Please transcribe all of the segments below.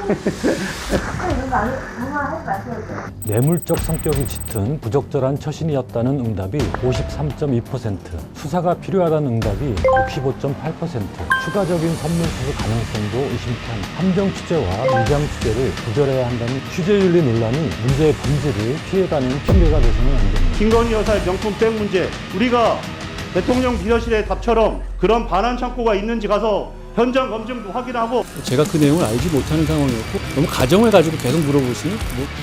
이런 거 정말 하지 마세요. 뇌물적 성격이 짙은 부적절한 처신이었다는 응답이 53.2%, 수사가 필요하다는 응답이 65.8%, 추가적인 선물 수수 가능성도 의심케 합니다. 함정 취재와 위장 취재를 구별해야 한다는 취재윤리 논란이 문제의 본질을 피해가는 핑계가 돼서는 안 됩니다. 김건희 여사의 명품백 문제, 우리가 대통령 비서실의 답처럼 그런 반환 창고가 있는지 가서 현장 검증도 확인하고. 제가 그 내용을 알지 못하는 상황이었고 너무 가정을 가지고 계속 물어보시니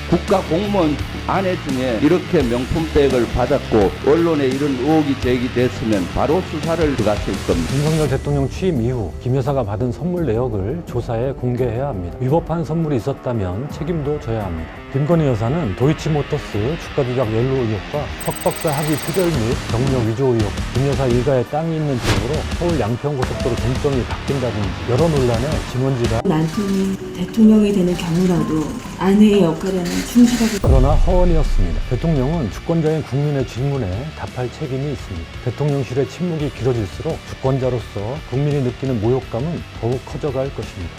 국가 공무원 아내 중에 이렇게 명품백을 받았고 언론에 이런 의혹이 제기됐으면 바로 수사를 들어갔을 겁니다. 윤석열 대통령 취임 이후 김 여사가 받은 선물 내역을 조사해 공개해야 합니다. 위법한 선물이 있었다면 책임도 져야 합니다. 김건희 여사는 도이치모터스 주가 조작 연루 의혹과 석박사 학위 표절 및 경력 위조 의혹, 김 여사 일가에 땅이 있는 지역으로 서울 양평고속도로 종점이 바뀐다든지 여러 논란의 증언지가 남편이 대통령이 되는 경우라도 아내의 역할에는 충실하게. 그러나 허언이었습니다. 대통령은 주권자인 국민의 질문에 답할 책임이 있습니다. 대통령실의 침묵이 길어질수록 주권자로서 국민이 느끼는 모욕감은 더욱 커져갈 것입니다.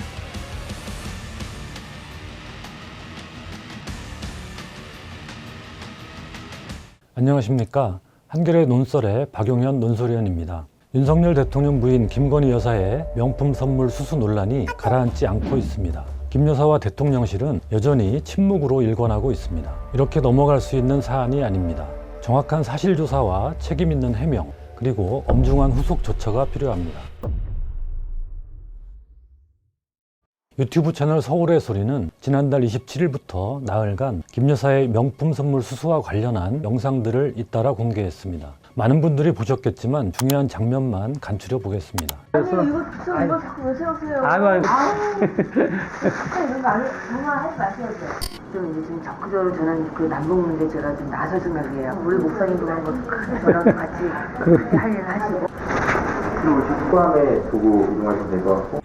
안녕하십니까. 한겨레 논설의 박용현 논설위원입니다. 윤석열 대통령 부인 김건희 여사의 명품 선물 수수 논란이 가라앉지 않고 있습니다. 김 여사와 대통령실은 여전히 침묵으로 일관하고 있습니다. 이렇게 넘어갈 수 있는 사안이 아닙니다. 정확한 사실조사와 책임 있는 해명, 그리고 엄중한 후속 조처가 필요합니다. 유튜브 채널 서울의 소리는 지난달 27일부터 나흘간 김 여사의 명품 선물 수수와 관련한 영상들을 잇따라 공개했습니다. 많은 분들이 보셨겠지만 중요한 장면만 간추려 보겠습니다. 아니 이거 자꾸 왜 세우세요? 아이고. 이런 거 정말 하지 마세요. 좀 요즘 적극적으로 저는 그 남북 문제 제가 좀 나설 생각이에요. 우리 목사님도 그런 것도 크게 저랑도 같이 그렇게 할 일을 하시고. 그리고 국감에 두고 이동하시면 될 것 같고.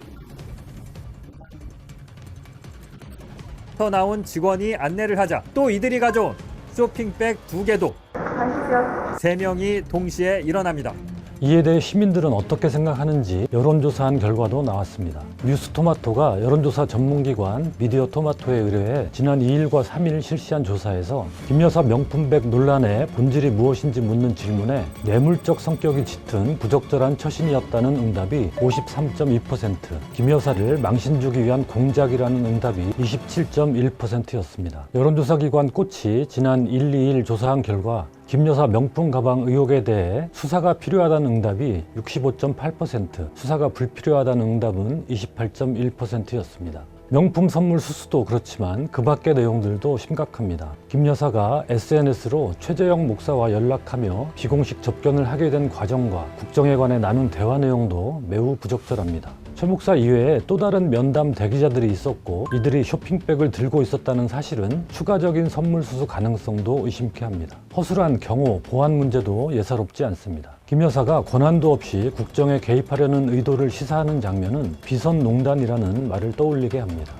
더 나온 직원이 안내를 하자 또 이들이 가져온 쇼핑백 2개도 가시죠. 3명이 동시에 일어납니다. 이에 대해 시민들은 어떻게 생각하는지 여론조사한 결과도 나왔습니다. 뉴스토마토가 여론조사 전문기관 미디어토마토에 의뢰해 지난 2일과 3일 실시한 조사에서 김 여사 명품백 논란의 본질이 무엇인지 묻는 질문에 뇌물적 성격이 짙은 부적절한 처신이었다는 응답이 53.2%, 김 여사를 망신주기 위한 공작이라는 응답이 27.1%였습니다. 여론조사기관 꽃이 지난 1, 2일 조사한 결과 김 여사 명품 가방 의혹에 대해 수사가 필요하다는 응답이 65.8%, 수사가 불필요하다는 응답은 28.1%였습니다. 명품 선물 수수도 그렇지만 그 밖의 내용들도 심각합니다. 김 여사가 SNS로 최재형 목사와 연락하며 비공식 접견을 하게 된 과정과 국정에 관해 나눈 대화 내용도 매우 부적절합니다. 최 목사 이외에 또 다른 면담 대기자들이 있었고 이들이 쇼핑백을 들고 있었다는 사실은 추가적인 선물 수수 가능성도 의심케 합니다. 허술한 경호, 보안 문제도 예사롭지 않습니다. 김 여사가 권한도 없이 국정에 개입하려는 의도를 시사하는 장면은 비선농단이라는 말을 떠올리게 합니다.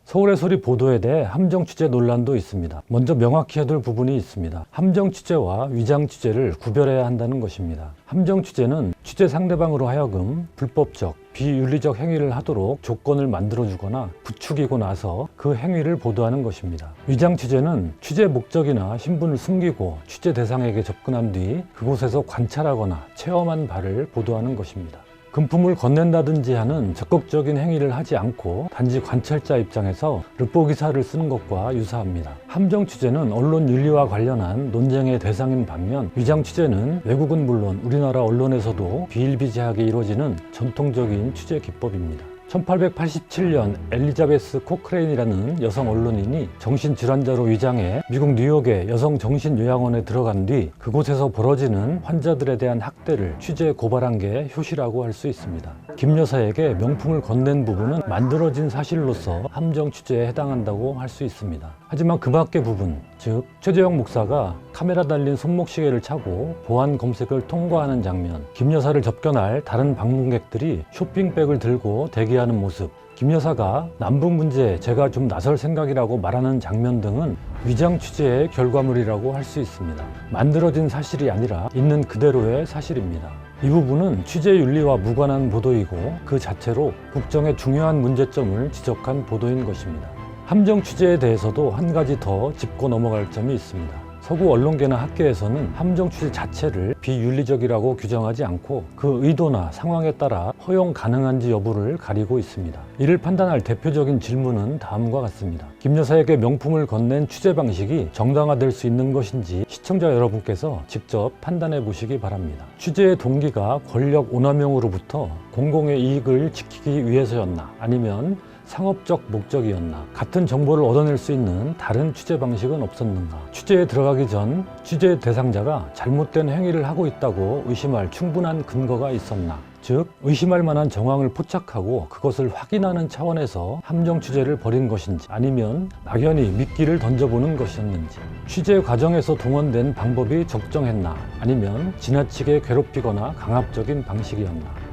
서울의 소리 보도에 대해 함정 취재 논란도 있습니다. 먼저 명확히 해둘 부분이 있습니다. 함정 취재와 위장 취재를 구별해야 한다는 것입니다. 함정 취재는 취재 상대방으로 하여금 불법적, 비윤리적 행위를 하도록 조건을 만들어주거나 부추기고 나서 그 행위를 보도하는 것입니다. 위장 취재는 취재 목적이나 신분을 숨기고 취재 대상에게 접근한 뒤 그곳에서 관찰하거나 체험한 바를 보도하는 것입니다. 금품을 건넨다든지 하는 적극적인 행위를 하지 않고 단지 관찰자 입장에서 르포 기사를 쓰는 것과 유사합니다. 함정 취재는 언론 윤리와 관련한 논쟁의 대상인 반면 위장 취재는 외국은 물론 우리나라 언론에서도 비일비재하게 이루어지는 전통적인 취재 기법입니다. 1887년 엘리자베스 코크레인이라는 여성 언론인이 정신질환자로 위장해 미국 뉴욕의 여성 정신요양원에 들어간 뒤 그곳에서 벌어지는 환자들에 대한 학대를 취재 고발한 게 효시라고 할 수 있습니다. 김 여사에게 명품을 건넨 부분은 만들어진 사실로서 함정 취재에 해당한다고 할 수 있습니다. 하지만 그 밖의 부분, 즉 최재형 목사가 카메라 달린 손목시계를 차고 보안 검색을 통과하는 장면, 김 여사를 접견할 다른 방문객들이 쇼핑백을 들고 대기하는 모습, 김 여사가 남북 문제에 제가 좀 나설 생각이라고 말하는 장면 등은 위장 취재의 결과물이라고 할 수 있습니다. 만들어진 사실이 아니라 있는 그대로의 사실입니다. 이 부분은 취재윤리와 무관한 보도이고 그 자체로 국정의 중요한 문제점을 지적한 보도인 것입니다. 함정 취재에 대해서도 한 가지 더 짚고 넘어갈 점이 있습니다. 서구 언론계나 학계에서는 함정 취재 자체를 비윤리적이라고 규정하지 않고 그 의도나 상황에 따라 허용 가능한지 여부를 가리고 있습니다. 이를 판단할 대표적인 질문은 다음과 같습니다. 김 여사에게 명품을 건넨 취재 방식이 정당화될 수 있는 것인지 시청자 여러분께서 직접 판단해 보시기 바랍니다. 취재의 동기가 권력 오남용으로부터 공공의 이익을 지키기 위해서였나, 아니면 상업적 목적이었나, 같은 정보를 얻어낼 수 있는 다른 취재 방식은 없었는가, 취재에 들어가기 전 취재 대상자가 잘못된 행위를 하고 있다고 의심할 충분한 근거가 있었나, 즉 의심할 만한 정황을 포착하고 그것을 확인하는 차원에서 함정 취재를 벌인 것인지, 아니면 막연히 미끼를 던져보는 것이었는지, 취재 과정에서 동원된 방법이 적정했나, 아니면 지나치게 괴롭히거나 강압적인 방식이었나.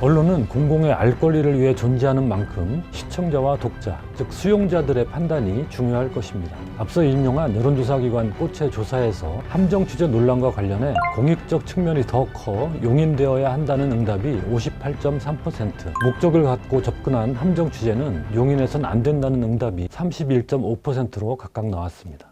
언론은 공공의 알 권리를 위해 존재하는 만큼 시청자와 독자, 즉 수용자들의 판단이 중요할 것입니다. 앞서 인용한 여론조사기관 꽃의 조사에서 함정 취재 논란과 관련해 공익적 측면이 더 커 용인되어야 한다는 응답이 58.3%, 목적을 갖고 접근한 함정 취재는 용인해선 안 된다는 응답이 31.5%로 각각 나왔습니다.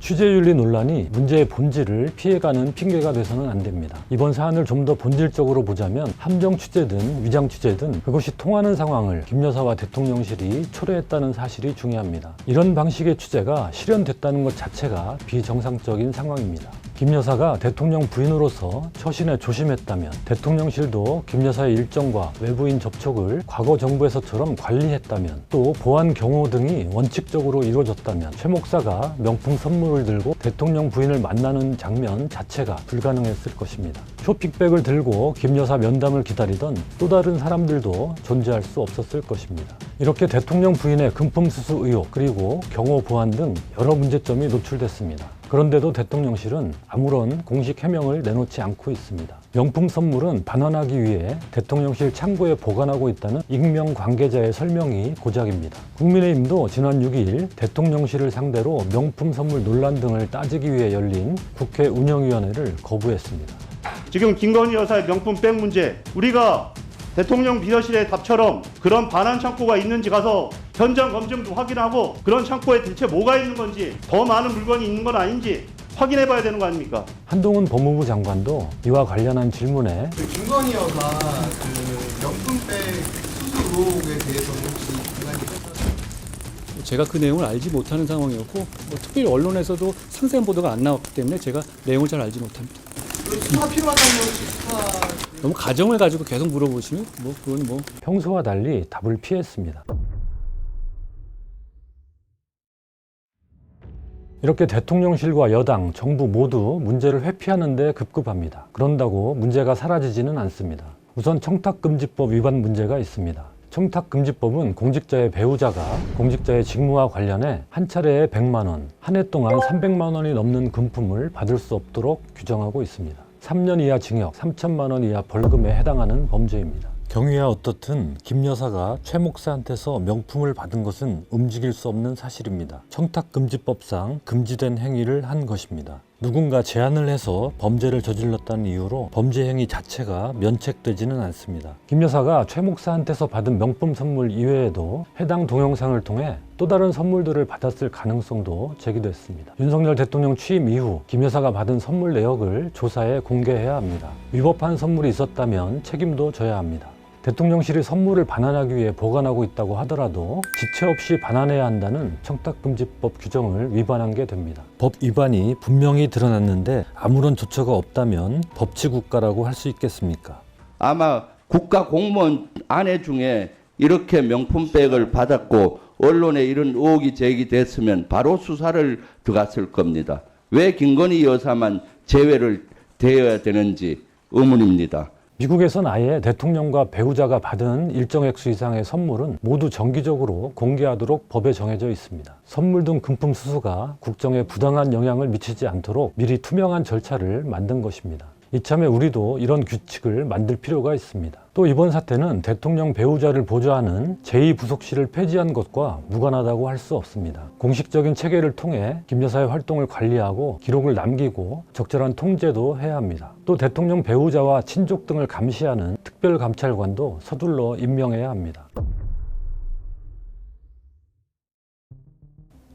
취재윤리 논란이 문제의 본질을 피해가는 핑계가 돼서는 안 됩니다. 이번 사안을 좀 더 본질적으로 보자면 함정 취재든 위장 취재든 그것이 통하는 상황을 김 여사와 대통령실이 초래했다는 사실이 중요합니다. 이런 방식의 취재가 실현됐다는 것 자체가 비정상적인 상황입니다. 김 여사가 대통령 부인으로서 처신에 조심했다면, 대통령실도 김 여사의 일정과 외부인 접촉을 과거 정부에서처럼 관리했다면, 또 보안 경호 등이 원칙적으로 이루어졌다면 최 목사가 명품 선물을 들고 대통령 부인을 만나는 장면 자체가 불가능했을 것입니다. 쇼핑백을 들고 김 여사 면담을 기다리던 또 다른 사람들도 존재할 수 없었을 것입니다. 이렇게 대통령 부인의 금품 수수 의혹, 그리고 경호 보안 등 여러 문제점이 노출됐습니다. 그런데도 대통령실은 아무런 공식 해명을 내놓지 않고 있습니다. 명품 선물은 반환하기 위해 대통령실 창고에 보관하고 있다는 익명 관계자의 설명이 고작입니다. 국민의힘도 지난 6일 대통령실을 상대로 명품 선물 논란 등을 따지기 위해 열린 국회 운영위원회를 거부했습니다. 지금 김건희 여사의 명품백 문제, 우리가 대통령 비서실의 답처럼 그런 반환 창고가 있는지 가서 현장 검증도 확인하고 그런 창고에 대체 뭐가 있는 건지, 더 많은 물건이 있는 건 아닌지 확인해 봐야 되는 거 아닙니까? 한동훈 법무부 장관도 이와 관련한 질문에 김건희 여사 명품백 수수 의혹에 대해서는 혹시 근거가 제가 그 내용을 알지 못하는 상황이었고 특별히 언론에서도 상세한 보도가 안 나왔기 때문에 제가 내용을 잘 알지 못합니다. 수사가 필요하다면 혹시 수사 너무 가정을 가지고 계속 물어보시면 그건 평소와 달리 답을 피했습니다. 이렇게 대통령실과 여당, 정부 모두 문제를 회피하는 데 급급합니다. 그런다고 문제가 사라지지는 않습니다. 우선 청탁금지법 위반 문제가 있습니다. 청탁금지법은 공직자의 배우자가 공직자의 직무와 관련해 한 차례에 100만 원, 한 해 동안 300만 원이 넘는 금품을 받을 수 없도록 규정하고 있습니다. 3년 이하 징역, 3천만 원 이하 벌금에 해당하는 범죄입니다. 경위야 어떻든 김 여사가 최 목사한테서 명품을 받은 것은 움직일 수 없는 사실입니다. 청탁금지법상 금지된 행위를 한 것입니다. 누군가 제안을 해서 범죄를 저질렀다는 이유로 범죄 행위 자체가 면책되지는 않습니다. 김 여사가 최 목사한테서 받은 명품 선물 이외에도 해당 동영상을 통해 또 다른 선물들을 받았을 가능성도 제기됐습니다. 윤석열 대통령 취임 이후 김 여사가 받은 선물 내역을 조사해 공개해야 합니다. 위법한 선물이 있었다면 책임도 져야 합니다. 대통령실이 선물을 반환하기 위해 보관하고 있다고 하더라도 지체 없이 반환해야 한다는 청탁금지법 규정을 위반한 게 됩니다. 법 위반이 분명히 드러났는데 아무런 조처가 없다면 법치국가라고 할 수 있겠습니까? 아마 국가 공무원 아내 중에 이렇게 명품백을 받았고 언론에 이런 의혹이 제기됐으면 바로 수사를 들어갔을 겁니다. 왜 김건희 여사만 제외를 되어야 되는지 의문입니다. 미국에선 아예 대통령과 배우자가 받은 일정 액수 이상의 선물은 모두 정기적으로 공개하도록 법에 정해져 있습니다. 선물 등 금품 수수가 국정에 부당한 영향을 미치지 않도록 미리 투명한 절차를 만든 것입니다. 이참에 우리도 이런 규칙을 만들 필요가 있습니다. 또 이번 사태는 대통령 배우자를 보좌하는 제2부속실을 폐지한 것과 무관하다고 할 수 없습니다. 공식적인 체계를 통해 김 여사의 활동을 관리하고 기록을 남기고 적절한 통제도 해야 합니다. 또 대통령 배우자와 친족 등을 감시하는 특별감찰관도 서둘러 임명해야 합니다.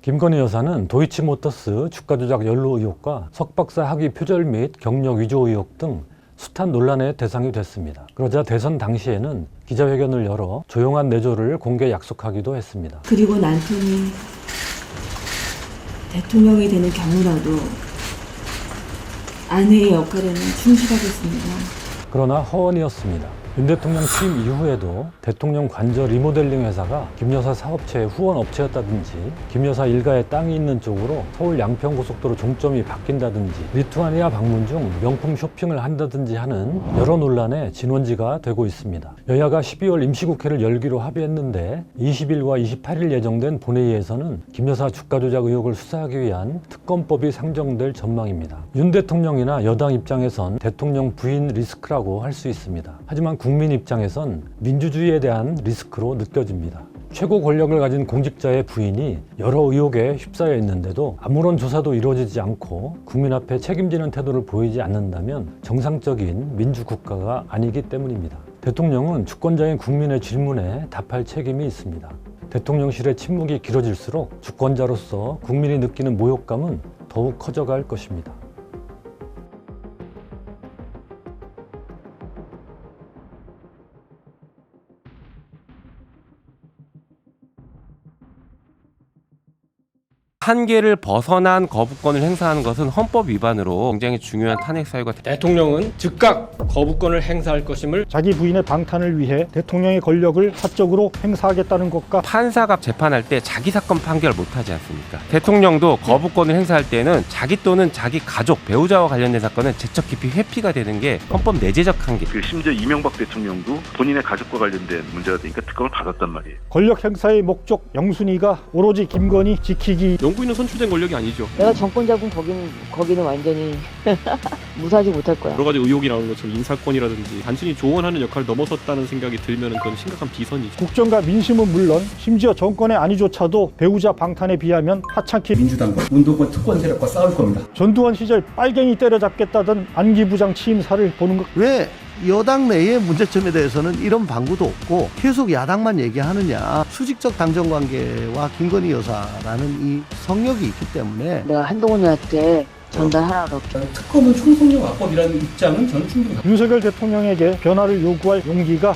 김건희 여사는 도이치모터스 주가 조작 연루 의혹과 석박사 학위 표절 및 경력 위조 의혹 등 숱한 논란의 대상이 됐습니다. 그러자 대선 당시에는 기자회견을 열어 조용한 내조를 공개 약속하기도 했습니다. 그리고 남편이 대통령이 되는 경우라도 아내의 역할에는 충실하겠습니다. 그러나 허언이었습니다. 윤 대통령 취임 이후에도 대통령 관저 리모델링 회사가 김 여사 사업체의 후원 업체였다든지 김 여사 일가의 땅이 있는 쪽으로 서울 양평고속도로 종점이 바뀐다든지 리투아니아 방문 중 명품 쇼핑을 한다든지 하는 여러 논란의 진원지가 되고 있습니다. 여야가 12월 임시국회를 열기로 합의했는데 20일과 28일 예정된 본회의에서는 김 여사 주가 조작 의혹을 수사하기 위한 특검법이 상정될 전망입니다. 윤 대통령이나 여당 입장에선 대통령 부인 리스크라고 할 수 있습니다. 하지만 국민 입장에선 민주주의에 대한 리스크로 느껴집니다. 최고 권력을 가진 공직자의 부인이 여러 의혹에 휩싸여 있는데도 아무런 조사도 이루어지지 않고 국민 앞에 책임지는 태도를 보이지 않는다면 정상적인 민주국가가 아니기 때문입니다. 대통령은 주권자인 국민의 질문에 답할 책임이 있습니다. 대통령실의 침묵이 길어질수록 주권자로서 국민이 느끼는 모욕감은 더욱 커져갈 것입니다. 한계를 벗어난 거부권을 행사하는 것은 헌법 위반으로 굉장히 중요한 탄핵 사유가 대통령은 즉각 거부권을 행사할 것임을 자기 부인의 방탄을 위해 대통령의 권력을 사적으로 행사하겠다는 것과 판사가 재판할 때 자기 사건 판결 못하지 않습니까? 대통령도 거부권을 행사할 때는 자기 또는 자기 가족, 배우자와 관련된 사건은 제척 깊이 회피가 되는 게 헌법 내재적 한계. 심지어 이명박 대통령도 본인의 가족과 관련된 문제가 되니까 특검을 받았단 말이에요. 권력 행사의 목적 영순위가 오로지 김건희 지키기. 영구인은 선출된 권력이 아니죠. 내가 정권 잡은 거기는 완전히 무사하지 못할 거야. 여러 가지 의혹이 나오는 것처럼 인사권이라든지 단순히 조언하는 역할을 넘어섰다는 생각이 들면 그건 심각한 비선이죠. 국정과 민심은 물론 심지어 정권의 안위조차도 배우자 방탄에 비하면 하찮게 민주당과 운동권 특권 세력과 싸울 겁니다. 전두환 시절 빨갱이 때려잡겠다던 안기부장 취임사를 보는 것. 왜 여당 내의 문제점에 대해서는 이런 방구도 없고 계속 야당만 얘기하느냐. 수직적 당정관계와 김건희 여사라는 이 성역이 있기 때문에 내가 한동훈한테 전달하라고. 특검은 총성령 악법이라는 입장은 저는 충분히 윤석열 대통령에게 변화를 요구할 용기가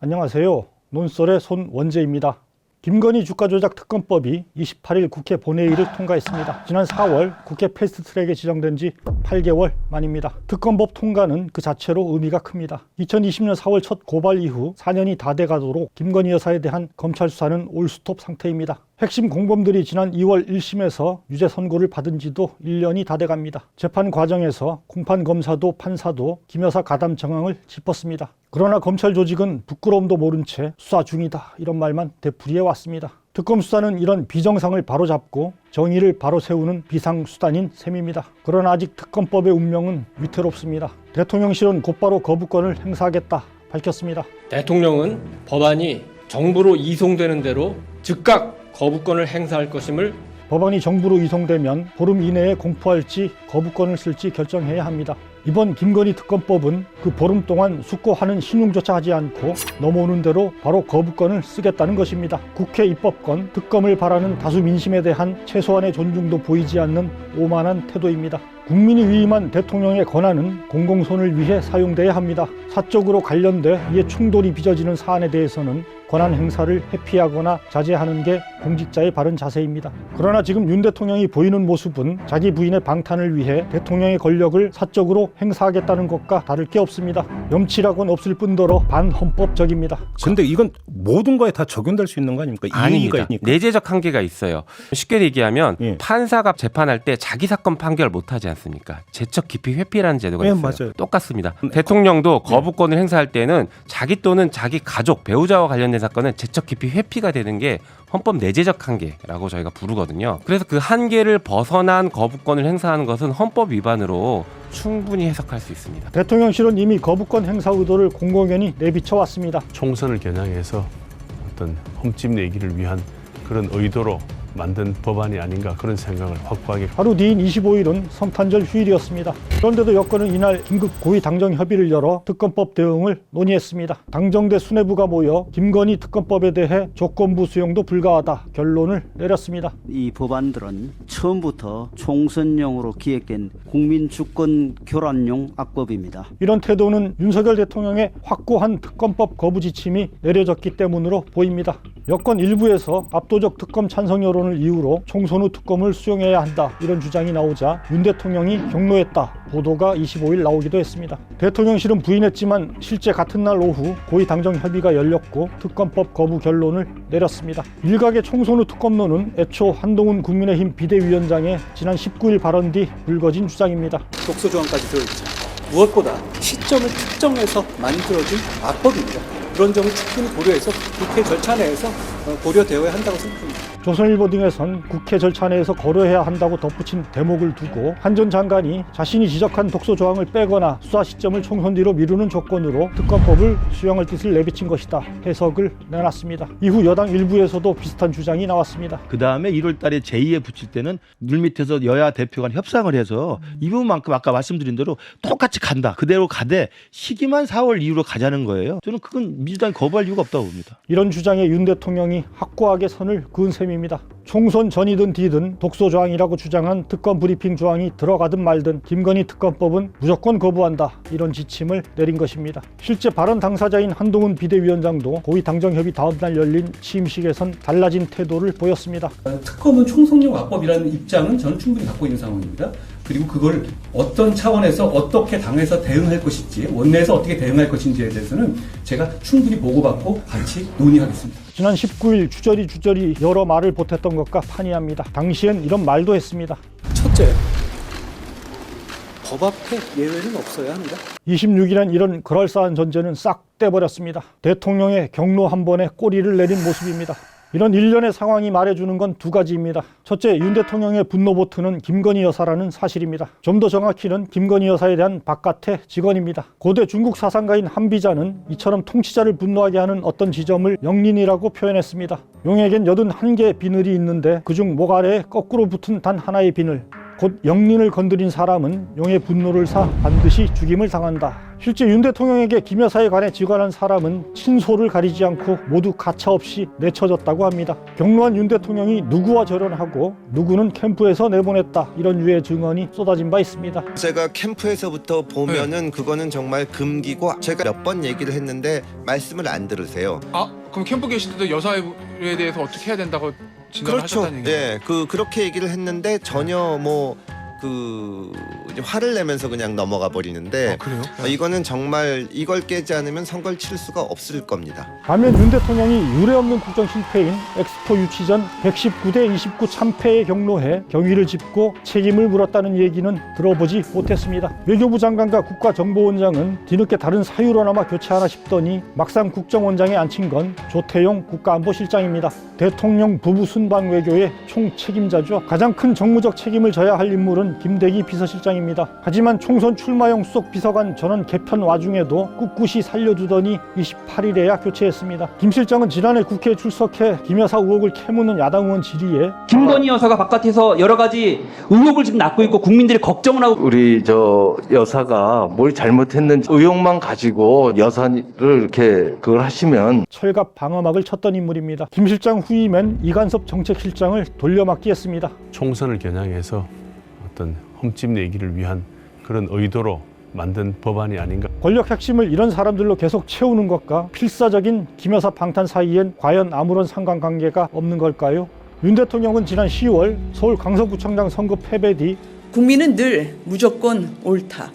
안녕하세요. 논설의 손원재입니다. 김건희 주가조작 특검법이 28일 국회 본회의를 통과했습니다. 지난 4월 국회 패스트트랙에 지정된 지 8개월 만입니다. 특검법 통과는 그 자체로 의미가 큽니다. 2020년 4월 첫 고발 이후 4년이 다 돼가도록 김건희 여사에 대한 검찰 수사는 올스톱 상태입니다. 핵심 공범들이 지난 2월 1심에서 유죄 선고를 받은 지도 1년이 다 돼갑니다. 재판 과정에서 공판 검사도 판사도 김 여사 가담 정황을 짚었습니다. 그러나 검찰 조직은 부끄러움도 모른 채 수사 중이다 이런 말만 되풀이해 왔습니다. 특검 수사는 이런 비정상을 바로잡고 정의를 바로 세우는 비상수단인 셈입니다. 그러나 아직 특검법의 운명은 위태롭습니다. 대통령실은 곧바로 거부권을 행사하겠다 밝혔습니다. 대통령은 법안이 정부로 이송되는 대로 즉각 거부권을 행사할 것임을. 법안이 정부로 이송되면 보름 이내에 공포할지 거부권을 쓸지 결정해야 합니다. 이번 김건희 특검법은 그 보름 동안 숙고하는 신용조차 하지 않고 넘어오는 대로 바로 거부권을 쓰겠다는 것입니다. 국회 입법권, 특검을 바라는 다수 민심에 대한 최소한의 존중도 보이지 않는 오만한 태도입니다. 국민이 위임한 대통령의 권한은 공공손을 위해 사용돼야 합니다. 사적으로 관련돼 이에 충돌이 빚어지는 사안에 대해서는 권한 행사를 회피하거나 자제하는 게 공직자의 바른 자세입니다. 그러나 지금 윤 대통령이 보이는 모습은 자기 부인의 방탄을 위해 대통령의 권력을 사적으로 행사하겠다는 것과 다를 게 없습니다. 염치라고는 없을 뿐더러 반헌법적입니다. 근데 이건 모든 거에 다 적용될 수 있는 거 아닙니까? 아닙니다. 내재적 한계가 있어요. 쉽게 얘기하면 판사가 재판할 때 자기 사건 판결 못하지 않습니까? 않습니까? 제척 기피 회피라는 제도가 네, 있어요. 맞아요. 똑같습니다. 대통령도 거부권을 행사할 때는 자기 또는 자기 가족, 배우자와 관련된 사건은 제척 기피 회피가 되는 게 헌법 내재적 한계라고 저희가 부르거든요. 그래서 그 한계를 벗어난 거부권을 행사하는 것은 헌법 위반으로 충분히 해석할 수 있습니다. 대통령실은 이미 거부권 행사 의도를 공공연히 내비쳐 왔습니다. 총선을 겨냥해서 어떤 홈집 내기를 위한 그런 의도로 만든 법안이 아닌가 그런 생각을 확고하게. 하루 뒤인 25일은 성탄절 휴일이었습니다. 그런데도 여권은 이날 긴급 고위 당정 협의를 열어 특검법 대응을 논의했습니다. 당정대 수뇌부가 모여 김건희 특검법에 대해 조건부 수용도 불가하다 결론을 내렸습니다. 이 법안들은 처음부터 총선용으로 기획된 국민주권 교란용 악법입니다. 이런 태도는 윤석열 대통령의 확고한 특검법 거부 지침이 내려졌기 때문으로 보입니다. 여권 일부에서 압도적 특검 찬성 여론을 이유로 총선 후 특검을 수용해야 한다 이런 주장이 나오자 윤 대통령이 경로했다 보도가 25일 나오기도 했습니다. 대통령실은 부인했지만 실제 같은 날 오후 고위 당정 협의가 열렸고 특검법 거부 결론을 내렸습니다. 일각의 총선 후 특검론은 애초 한동훈 국민의힘 비대위원장의 지난 19일 발언 뒤 불거진 주장입니다. 독소 조항까지 들어있죠. 무엇보다 시점을 특정해서 만들어진 악법입니다. 그런 점을 충분히 고려해서 국회 절차 내에서 고려되어야 한다고 생각합니다. 조선일보 등에선 국회 절차 내에서 거론해야 한다고 덧붙인 대목을 두고 한 전 장관이 자신이 지적한 독소 조항을 빼거나 수사 시점을 총선 뒤로 미루는 조건으로 특검법을 수용할 뜻을 내비친 것이다 해석을 내놨습니다. 이후 여당 일부에서도 비슷한 주장이 나왔습니다. 그 다음에 1월 달에 제2에 붙일 때는 물밑에서 여야 대표 간 협상을 해서 이 부분만큼 아까 말씀드린 대로 똑같이 간다. 그대로 가되 시기만 4월 이후로 가자는 거예요. 저는 그건 민주당이 거부할 이유가 없다고 봅니다. 이런 주장에 윤 대통령이 확고하게 선을 그은 셈입니다. 총선 전이든 뒤든 독소 조항이라고 주장한 특검 브리핑 조항이 들어가든 말든 김건희 특검법은 무조건 거부한다 이런 지침을 내린 것입니다. 실제 발언 당사자인 한동훈 비대위원장도 고위 당정협의 다음 날 열린 취임식에선 달라진 태도를 보였습니다. 특검은 총선용 악법이라는 입장은 저는 충분히 갖고 있는 상황입니다. 그리고 그걸 어떤 차원에서 어떻게 당에서 대응할 것인지 원내에서 어떻게 대응할 것인지에 대해서는 제가 충분히 보고받고 같이 논의하겠습니다. 지난 19일 주저리 여러 말을 보탰던 것과 판이합니다. 당시엔 이런 말도 했습니다. 첫째, 법 앞에 예외는 없어야 합니다. 26일엔 이런 그럴싸한 전제는 싹 떼버렸습니다. 대통령의 경로 한 번에 꼬리를 내린 모습입니다. 이런 일련의 상황이 말해주는 건 두 가지입니다. 첫째, 윤 대통령의 분노보트는 김건희 여사라는 사실입니다. 좀 더 정확히는 김건희 여사에 대한 바깥의 직원입니다. 고대 중국 사상가인 한비자는 이처럼 통치자를 분노하게 하는 어떤 지점을 영린이라고 표현했습니다. 용에겐 81개의 비늘이 있는데 그중 목 아래에 거꾸로 붙은 단 하나의 비늘, 곧 영린을 건드린 사람은 용의 분노를 사 반드시 죽임을 당한다. 실제 윤 대통령에게 김 여사에 관해 직관한 사람은 친소를 가리지 않고 모두 가차없이 내쳐졌다고 합니다. 경로한 윤 대통령이 누구와 절연하고 누구는 캠프에서 내보냈다 이런 유의 증언이 쏟아진 바 있습니다. 제가 캠프에서부터 보면은 그거는 정말 금기고 제가 몇 번 얘기를 했는데 말씀을 안 들으세요. 아, 그럼 캠프 계실 때도 여사에 대해서 어떻게 해야 된다고 진단을 그렇죠. 하셨다는 얘기예요? 예, 그렇게 얘기를 했는데 전혀 이제 화를 내면서 그냥 넘어가 버리는데 그래요? 이거는 정말 이걸 깨지 않으면 선거를 칠 수가 없을 겁니다. 반면 윤 대통령이 유례없는 국정 실패인 엑스포 유치 전 119대 29 참패에 경로해 경위를 짚고 책임을 물었다는 얘기는 들어보지 못했습니다. 외교부 장관과 국가정보원장은 뒤늦게 다른 사유로나마 교체하나 싶더니 막상 국정원장에 앉힌 건 조태용 국가안보실장입니다. 대통령 부부 순방 외교의 총책임자죠. 가장 큰 정무적 책임을 져야 할 인물은 김대기 비서실장입니다. 하지만 총선 출마용 수석 비서관 전원 개편 와중에도 꿋꿋이 살려두더니 28일에야 교체했습니다. 김 실장은 지난해 국회에 출석해 김 여사 의혹을 캐묻는 야당 의원 질의에 김건희 여사가 바깥에서 여러 가지 의혹을 지금 낳고 있고 국민들이 걱정을 하고 우리 여사가 뭘 잘못했는지 의혹만 가지고 여사를 이렇게 그걸 하시면 철갑 방어막을 쳤던 인물입니다. 김 실장 후임엔 이관섭 정책실장을 돌려막기 했습니다. 총선을 겨냥해서 어떤 홈집 내기를 위한 그런 의도로 만든 법안이 아닌가. 권력 핵심을 이런 사람들로 계속 채우는 것과 필사적인 김 여사 방탄 사이엔 과연 아무런 상관관계가 없는 걸까요? 윤 대통령은 지난 10월 서울 강서구청장 선거 패배 뒤 국민은 늘 무조건 옳다.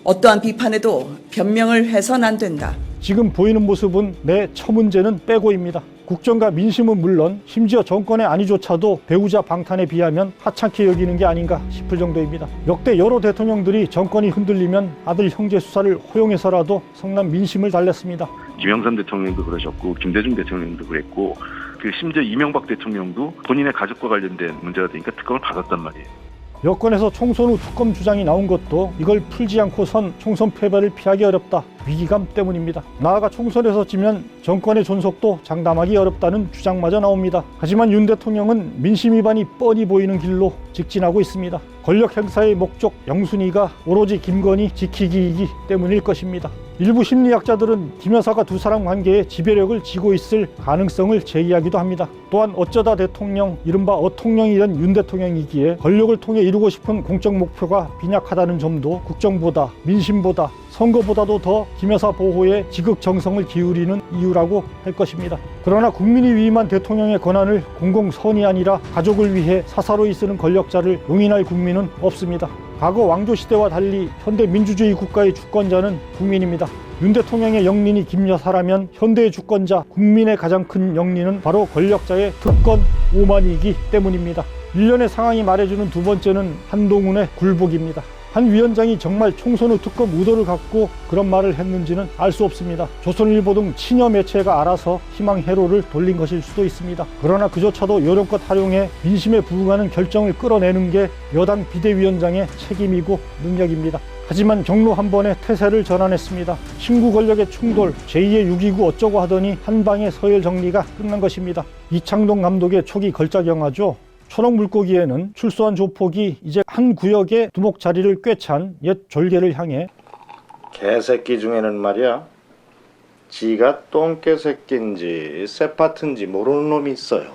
어떠한 비판에도 변명을 해선 안 된다. 지금 보이는 모습은 내 처문제는 빼고입니다. 국정과 민심은 물론 심지어 정권의 안위조차도 배우자 방탄에 비하면 하찮게 여기는 게 아닌가 싶을 정도입니다. 역대 여러 대통령들이 정권이 흔들리면 아들 형제 수사를 허용해서라도 성남 민심을 달랬습니다. 김영삼 대통령도 그러셨고 김대중 대통령도 그랬고 심지어 이명박 대통령도 본인의 가족과 관련된 문제가 되니까 특검을 받았단 말이에요. 여권에서 총선 후 특검 주장이 나온 것도 이걸 풀지 않고선 총선 패배를 피하기 어렵다. 위기감 때문입니다. 나아가 총선에서 지면 정권의 존속도 장담하기 어렵다는 주장마저 나옵니다. 하지만 윤 대통령은 민심 위반이 뻔히 보이는 길로 직진하고 있습니다. 권력 행사의 목적 영순위가 오로지 김건희 지키기이기 때문일 것입니다. 일부 심리학자들은 김 여사가 두 사람 관계에 지배력을 쥐고 있을 가능성을 제기하기도 합니다. 또한 어쩌다 대통령, 이른바 어통령이 된 윤 대통령이기에 권력을 통해 이루고 싶은 공적 목표가 빈약하다는 점도 국정보다 민심보다 선거보다도 더 김 여사 보호에 지극정성을 기울이는 이유라고 할 것입니다. 그러나 국민이 위임한 대통령의 권한을 공공선이 아니라 가족을 위해 사사로이 쓰는 권력자를 용인할 국민은 없습니다. 과거 왕조시대와 달리 현대 민주주의 국가의 주권자는 국민입니다. 윤 대통령의 영린이 김 여사라면 현대의 주권자 국민의 가장 큰 영린은 바로 권력자의 특권 오만이기 때문입니다. 일련의 상황이 말해주는 두 번째는 한동훈의 굴복입니다. 한 위원장이 정말 총선 후 특검 의도를 갖고 그런 말을 했는지는 알 수 없습니다. 조선일보 등 친여 매체가 알아서 희망 회로를 돌린 것일 수도 있습니다. 그러나 그조차도 요령껏 활용해 민심에 부응하는 결정을 끌어내는 게 여당 비대위원장의 책임이고 능력입니다. 하지만 경로 한 번에 태세를 전환했습니다. 친구 권력의 충돌, 제2의 6.29 어쩌고 하더니 한 방에 서열 정리가 끝난 것입니다. 이창동 감독의 초기 걸작 영화죠. 초록 물고기에는 출소한 조폭이 이제 한 구역의 두목 자리를 꿰찬 옛 졸개를 향해 개새끼 중에는 말이야 지가 똥개새끼인지 새파트인지 모르는 놈이 있어요.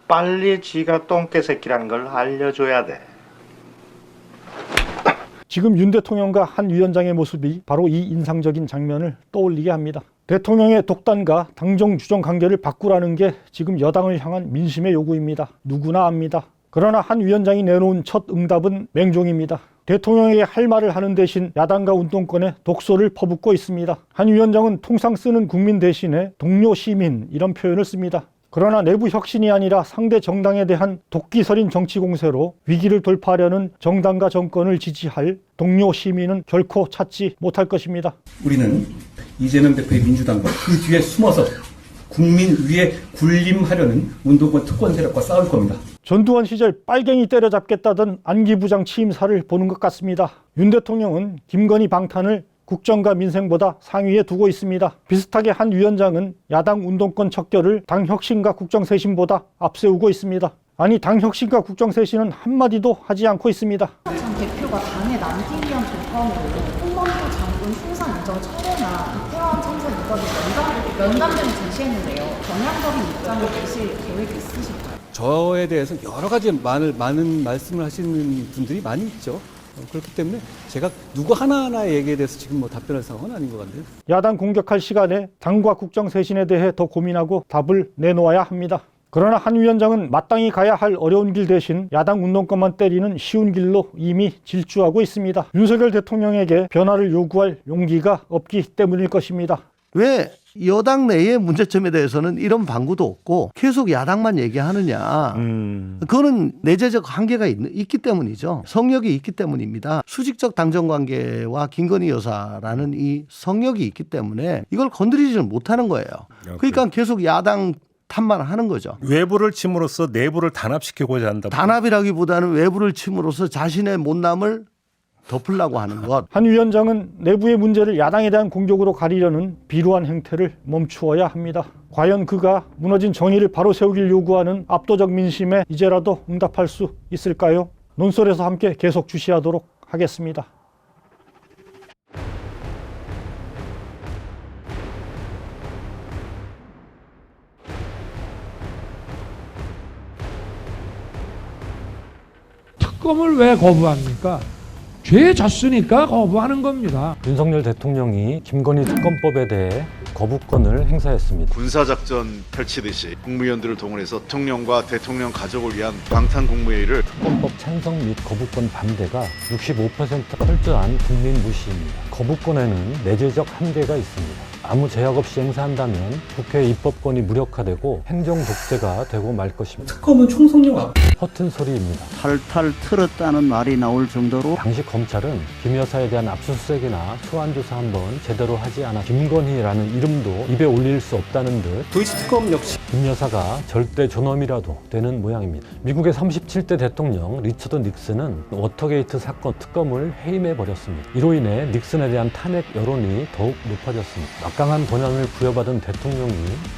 빨리 지가 똥개새끼라는 걸 알려줘야 돼. 지금 윤 대통령과 한 위원장의 모습이 바로 이 인상적인 장면을 떠올리게 합니다. 대통령의 독단과 당정 주정 관계를 바꾸라는 게 지금 여당을 향한 민심의 요구입니다. 누구나 압니다. 그러나 한 위원장이 내놓은 첫 응답은 맹종입니다. 대통령에게 할 말을 하는 대신 야당과 운동권에 독소를 퍼붓고 있습니다. 한 위원장은 통상 쓰는 국민 대신에 동료 시민 이런 표현을 씁니다. 그러나 내부 혁신이 아니라 상대 정당에 대한 도끼서린 정치 공세로 위기를 돌파하려는 정당과 정권을 지지할 동료 시민은 결코 찾지 못할 것입니다. 우리는 이재명 대표의 민주당과 그 뒤에 숨어서 국민 위에 군림하려는 운동권 특권 세력과 싸울 겁니다. 전두환 시절 빨갱이 때려잡겠다던 안기부장 취임사를 보는 것 같습니다. 윤 대통령은 김건희 방탄을 국정과 민생보다 상위에 두고 있습니다. 비슷하게 한 위원장은 야당 운동권 척결을 당 혁신과 국정 쇄신보다 앞세우고 있습니다. 아니 당 혁신과 국정 쇄신은 한마디도 하지 않고 있습니다. 전 대표가 당에 남기기 위한 조건으로 홍범도 장군 풍산 인정 철회나 이태원 참사 유가를 연감되는 제시했는데요. 경향적인 입장을 내실 계획이 있으실까요? 저에 대해서 여러 가지 많은 말씀을 하시는 분들이 많이 있죠. 그렇기 때문에 제가 누구 하나하나의 얘기에 대해서 지금 답변할 상황은 아닌 것 같네요. 야당 공격할 시간에 당과 국정 쇄신에 대해 더 고민하고 답을 내놓아야 합니다. 그러나 한 위원장은 마땅히 가야 할 어려운 길 대신 야당 운동권만 때리는 쉬운 길로 이미 질주하고 있습니다. 윤석열 대통령에게 변화를 요구할 용기가 없기 때문일 것입니다. 왜 여당 내의 문제점에 대해서는 이런 방구도 없고 계속 야당만 얘기하느냐. 그거는 내재적 한계가 있기 때문이죠. 성역이 있기 때문입니다. 수직적 당정관계와 김건희 여사라는 이 성역이 있기 때문에 이걸 건드리지를 못하는 거예요. 그러니까 계속 야당 탓만 하는 거죠. 외부를 침으로써 내부를 단합시키고자 한다. 단합이라기보다는 외부를 침으로써 자신의 못남을 덮으려고 하는 것. 한 위원장은 내부의 문제를 야당에 대한 공격으로 가리려는 비루한 행태를 멈추어야 합니다. 과연 그가 무너진 정의를 바로 세우길 요구하는 압도적 민심에 이제라도 응답할 수 있을까요? 논설에서 함께 계속 주시하도록 하겠습니다. 특검을 왜 거부합니까? 죄 졌으니까 거부하는 겁니다. 윤석열 대통령이 김건희 특검법에 대해 거부권을 행사했습니다. 군사작전 펼치듯이 국무위원들을 동원해서 대통령과 대통령 가족을 위한 방탄 국무회의를 특검법 찬성 및 거부권 반대가 65% 철저한 국민 무시입니다. 거부권에는 내재적 한계가 있습니다. 아무 제약 없이 행사한다면 국회 입법권이 무력화되고 행정 독재가 되고 말 것입니다. 특검은 총성령 허튼 소리입니다. 탈탈 틀었다는 말이 나올 정도로 당시 검찰은 김 여사에 대한 압수수색이나 소환조사 한번 제대로 하지 않아 김건희라는 이름도 입에 올릴 수 없다는 듯 도이치 특검 역시 김 여사가 절대 존엄이라도 되는 모양입니다. 미국의 37대 대통령 리처드 닉슨은 워터게이트 사건 특검을 해임해버렸습니다. 이로 인해 닉슨에 대한 탄핵 여론이 더욱 높아졌습니다. 막강한 권한을 부여받은 대통령이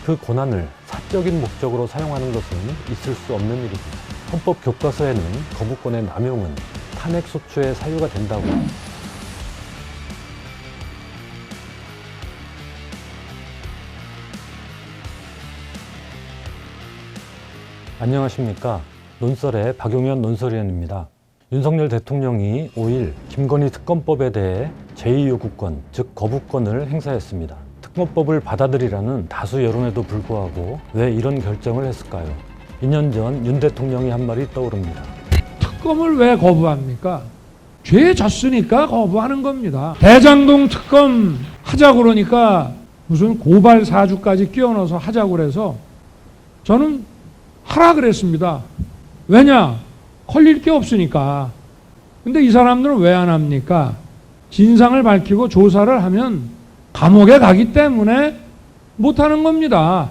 그 권한을 사적인 목적으로 사용하는 것은 있을 수 없는 일입니다. 헌법 교과서에는 거부권의 남용은 탄핵 소추의 사유가 된다고 안녕하십니까. 논설의 박용현 논설위원입니다. 윤석열 대통령이 5일 김건희 특검법에 대해 제2요구권, 즉 거부권을 행사했습니다. 특검법을 받아들이라는 다수 여론에도 불구하고 왜 이런 결정을 했을까요? 2년 전 윤 대통령이 한 말이 떠오릅니다. 특검을 왜 거부합니까? 죄 졌으니까 거부하는 겁니다. 대장동 특검 하자고 그러니까 무슨 고발 사주까지 끼워 넣어서 하자고 그래서 저는 하라 그랬습니다. 왜냐? 걸릴 게 없으니까. 근데 이 사람들은 왜 안 합니까? 진상을 밝히고 조사를 하면 감옥에 가기 때문에 못하는 겁니다.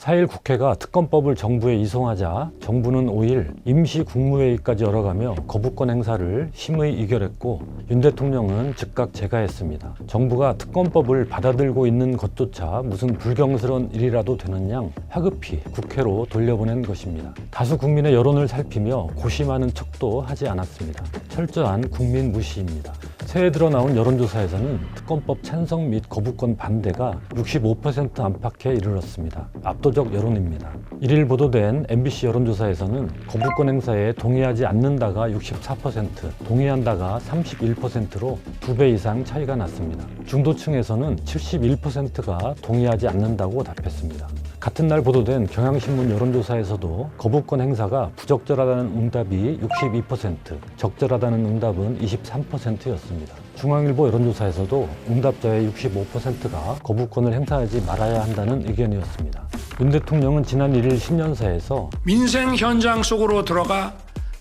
4일 국회가 특검법을 정부에 이송하자 정부는 5일 임시국무회의까지 열어가며 거부권 행사를 심의 의결했고 윤 대통령은 즉각 재가했습니다. 정부가 특검법을 받아들고 있는 것조차 무슨 불경스러운 일이라도 되는 양 화급히 국회로 돌려보낸 것입니다. 다수 국민의 여론을 살피며 고심하는 척도 하지 않았습니다. 철저한 국민 무시입니다. 새해 들어 나온 여론조사에서는 특검법 찬성 및 거부권 반대가 65% 안팎에 이르렀습니다. 압도적 여론입니다. 1일 보도된 MBC 여론조사에서는 거부권 행사에 동의하지 않는다가 64%, 동의한다가 31%로 2배 이상 차이가 났습니다. 중도층에서는 71%가 동의하지 않는다고 답했습니다. 같은 날 보도된 경향신문 여론조사에서도 거부권 행사가 부적절하다는 응답이 62%, 적절하다는 응답은 23%였습니다. 중앙일보 여론조사에서도 응답자의 65%가 거부권을 행사하지 말아야 한다는 의견이었습니다. 윤 대통령은 지난 1일 신년사에서 민생 현장 속으로 들어가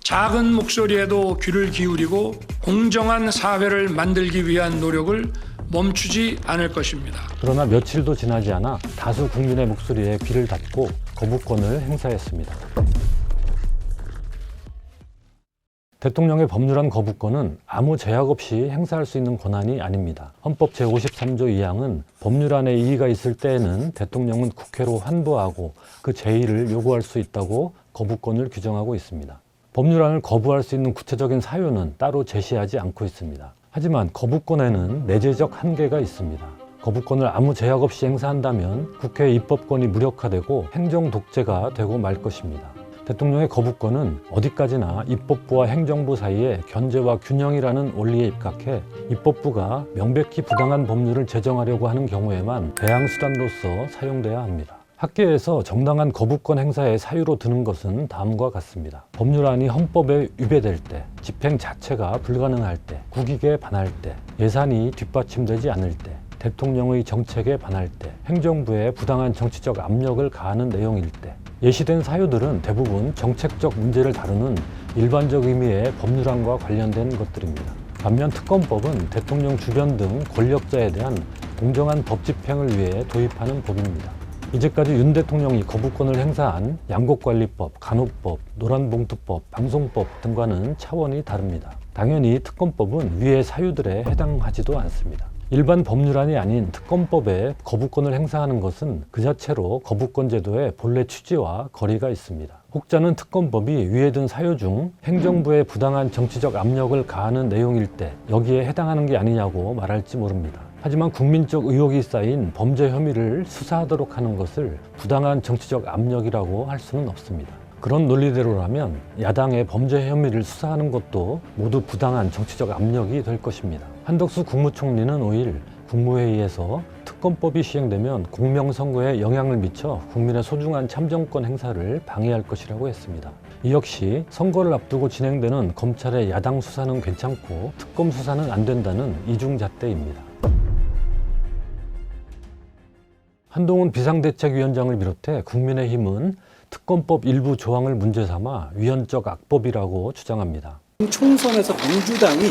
작은 목소리에도 귀를 기울이고 공정한 사회를 만들기 위한 노력을 멈추지 않을 것입니다. 그러나 며칠도 지나지 않아 다수 국민의 목소리에 귀를 닫고 거부권을 행사했습니다. 대통령의 법률안 거부권은 아무 제약 없이 행사할 수 있는 권한이 아닙니다. 헌법 제53조 2항은 법률안에 이의가 있을 때에는 대통령은 국회로 환부하고 그 제의를 요구할 수 있다고 거부권을 규정하고 있습니다. 법률안을 거부할 수 있는 구체적인 사유는 따로 제시하지 않고 있습니다. 하지만 거부권에는 내재적 한계가 있습니다. 거부권을 아무 제약 없이 행사한다면 국회의 입법권이 무력화되고 행정 독재가 되고 말 것입니다. 대통령의 거부권은 어디까지나 입법부와 행정부 사이에 견제와 균형이라는 원리에 입각해 입법부가 명백히 부당한 법률을 제정하려고 하는 경우에만 대항수단으로서 사용돼야 합니다. 학계에서 정당한 거부권 행사의 사유로 드는 것은 다음과 같습니다. 법률안이 헌법에 위배될 때, 집행 자체가 불가능할 때, 국익에 반할 때, 예산이 뒷받침되지 않을 때, 대통령의 정책에 반할 때, 행정부에 부당한 정치적 압력을 가하는 내용일 때, 예시된 사유들은 대부분 정책적 문제를 다루는 일반적 의미의 법률안과 관련된 것들입니다. 반면 특검법은 대통령 주변 등 권력자에 대한 공정한 법 집행을 위해 도입하는 법입니다. 이제까지 윤 대통령이 거부권을 행사한 양곡관리법, 간호법, 노란봉투법, 방송법 등과는 차원이 다릅니다. 당연히 특검법은 위의 사유들에 해당하지도 않습니다. 일반 법률안이 아닌 특검법에 거부권을 행사하는 것은 그 자체로 거부권 제도의 본래 취지와 거리가 있습니다. 혹자는 특검법이 위에 든 사유 중 행정부에 부당한 정치적 압력을 가하는 내용일 때 여기에 해당하는 게 아니냐고 말할지 모릅니다. 하지만 국민적 의혹이 쌓인 범죄 혐의를 수사하도록 하는 것을 부당한 정치적 압력이라고 할 수는 없습니다. 그런 논리대로라면 야당의 범죄 혐의를 수사하는 것도 모두 부당한 정치적 압력이 될 것입니다. 한덕수 국무총리는 5일 국무회의에서 특검법이 시행되면 공명선거에 영향을 미쳐 국민의 소중한 참정권 행사를 방해할 것이라고 했습니다. 이 역시 선거를 앞두고 진행되는 검찰의 야당 수사는 괜찮고 특검 수사는 안 된다는 이중잣대입니다. 한동훈 비상대책위원장을 비롯해 국민의힘은 특검법 일부 조항을 문제 삼아 위헌적 악법이라고 주장합니다. 총선에서 민주당이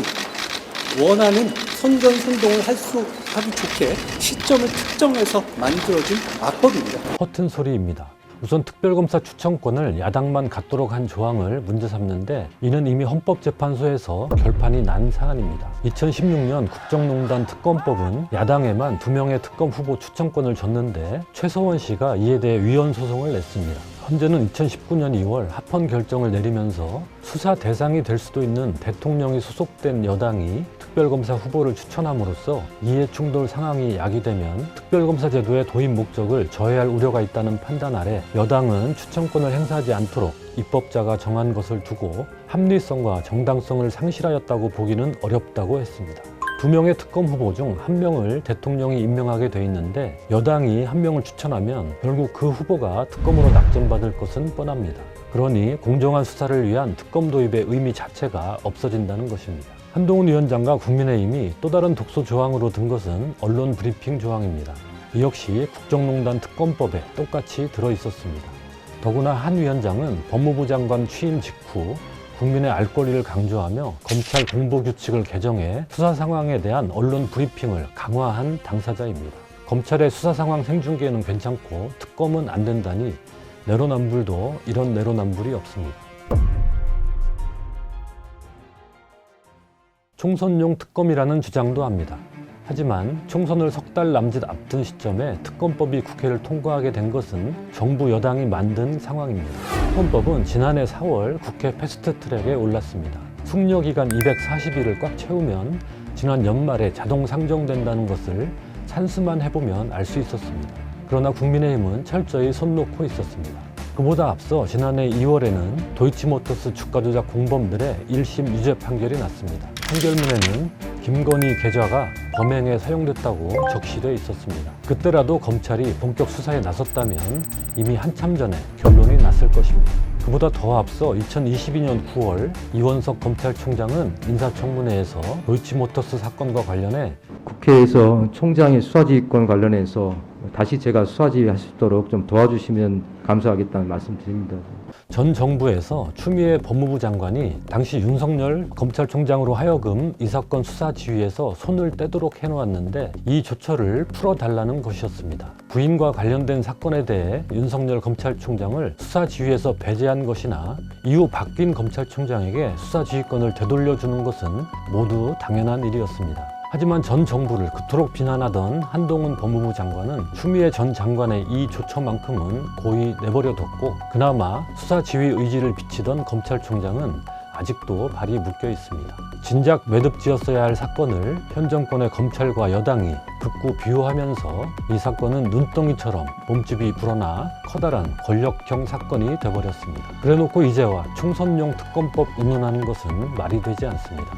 원하는 선전선동을 하기 좋게 시점을 특정해서 만들어진 악법입니다. 허튼 소리입니다. 우선 특별검사 추천권을 야당만 갖도록 한 조항을 문제 삼는데 이는 이미 헌법재판소에서 결판이 난 사안입니다. 2016년 국정농단 특검법은 야당에만 2명의 특검 후보 추천권을 줬는데 최서원 씨가 이에 대해 위헌 소송을 냈습니다. 헌재는 2019년 2월 합헌 결정을 내리면서 수사 대상이 될 수도 있는 대통령이 소속된 여당이 특별검사 후보를 추천함으로써 이해충돌 상황이 야기되면 특별검사 제도의 도입 목적을 저해할 우려가 있다는 판단 아래 여당은 추천권을 행사하지 않도록 입법자가 정한 것을 두고 합리성과 정당성을 상실하였다고 보기는 어렵다고 했습니다. 2명의 특검 후보 중 1명을 대통령이 임명하게 돼 있는데 여당이 1명을 추천하면 결국 그 후보가 특검으로 낙점받을 것은 뻔합니다. 그러니 공정한 수사를 위한 특검 도입의 의미 자체가 없어진다는 것입니다. 한동훈 위원장과 국민의힘이 또 다른 독소 조항으로 든 것은 언론 브리핑 조항입니다. 이 역시 국정농단 특검법에 똑같이 들어있었습니다. 더구나 한 위원장은 법무부 장관 취임 직후 국민의 알 권리를 강조하며 검찰 공보규칙을 개정해 수사 상황에 대한 언론 브리핑을 강화한 당사자입니다. 검찰의 수사 상황 생중계는 괜찮고 특검은 안 된다니 내로남불도 이런 내로남불이 없습니다. 총선용 특검이라는 주장도 합니다. 하지만 총선을 석 달 남짓 앞둔 시점에 특검법이 국회를 통과하게 된 것은 정부 여당이 만든 상황입니다. 특검법은 지난해 4월 국회 패스트트랙에 올랐습니다. 숙려기간 240일을 꽉 채우면 지난 연말에 자동 상정된다는 것을 산수만 해보면 알 수 있었습니다. 그러나 국민의힘은 철저히 손 놓고 있었습니다. 그보다 앞서 지난해 2월에는 도이치모터스 주가 조작 공범들의 1심 유죄 판결이 났습니다. 판결문에는 김건희 계좌가 범행에 사용됐다고 적시돼 있었습니다. 그때라도 검찰이 본격 수사에 나섰다면 이미 한참 전에 결론이 났을 것입니다. 그보다 더 앞서 2022년 9월 이원석 검찰총장은 인사청문회에서 도이치모터스 사건과 관련해 국회에서 총장의 수사지휘권 관련해서 다시 제가 수사지휘할 수 있도록 좀 도와주시면 감사하겠다는 말씀 드립니다. 전 정부에서 추미애 법무부 장관이 당시 윤석열 검찰총장으로 하여금 이 사건 수사 지휘에서 손을 떼도록 해놓았는데 이 조처를 풀어달라는 것이었습니다. 부인과 관련된 사건에 대해 윤석열 검찰총장을 수사 지휘에서 배제한 것이나 이후 바뀐 검찰총장에게 수사 지휘권을 되돌려주는 것은 모두 당연한 일이었습니다. 하지만 전 정부를 그토록 비난하던 한동훈 법무부 장관은 추미애 전 장관의 이 조처만큼은 고의 내버려뒀고 그나마 수사 지휘 의지를 비치던 검찰총장은 아직도 발이 묶여 있습니다. 진작 매듭지었어야 할 사건을 현 정권의 검찰과 여당이 극구 비호하면서 이 사건은 눈덩이처럼 몸집이 불어나 커다란 권력형 사건이 돼버렸습니다. 그래놓고 이제와 총선용 특검법 운운하는 것은 말이 되지 않습니다.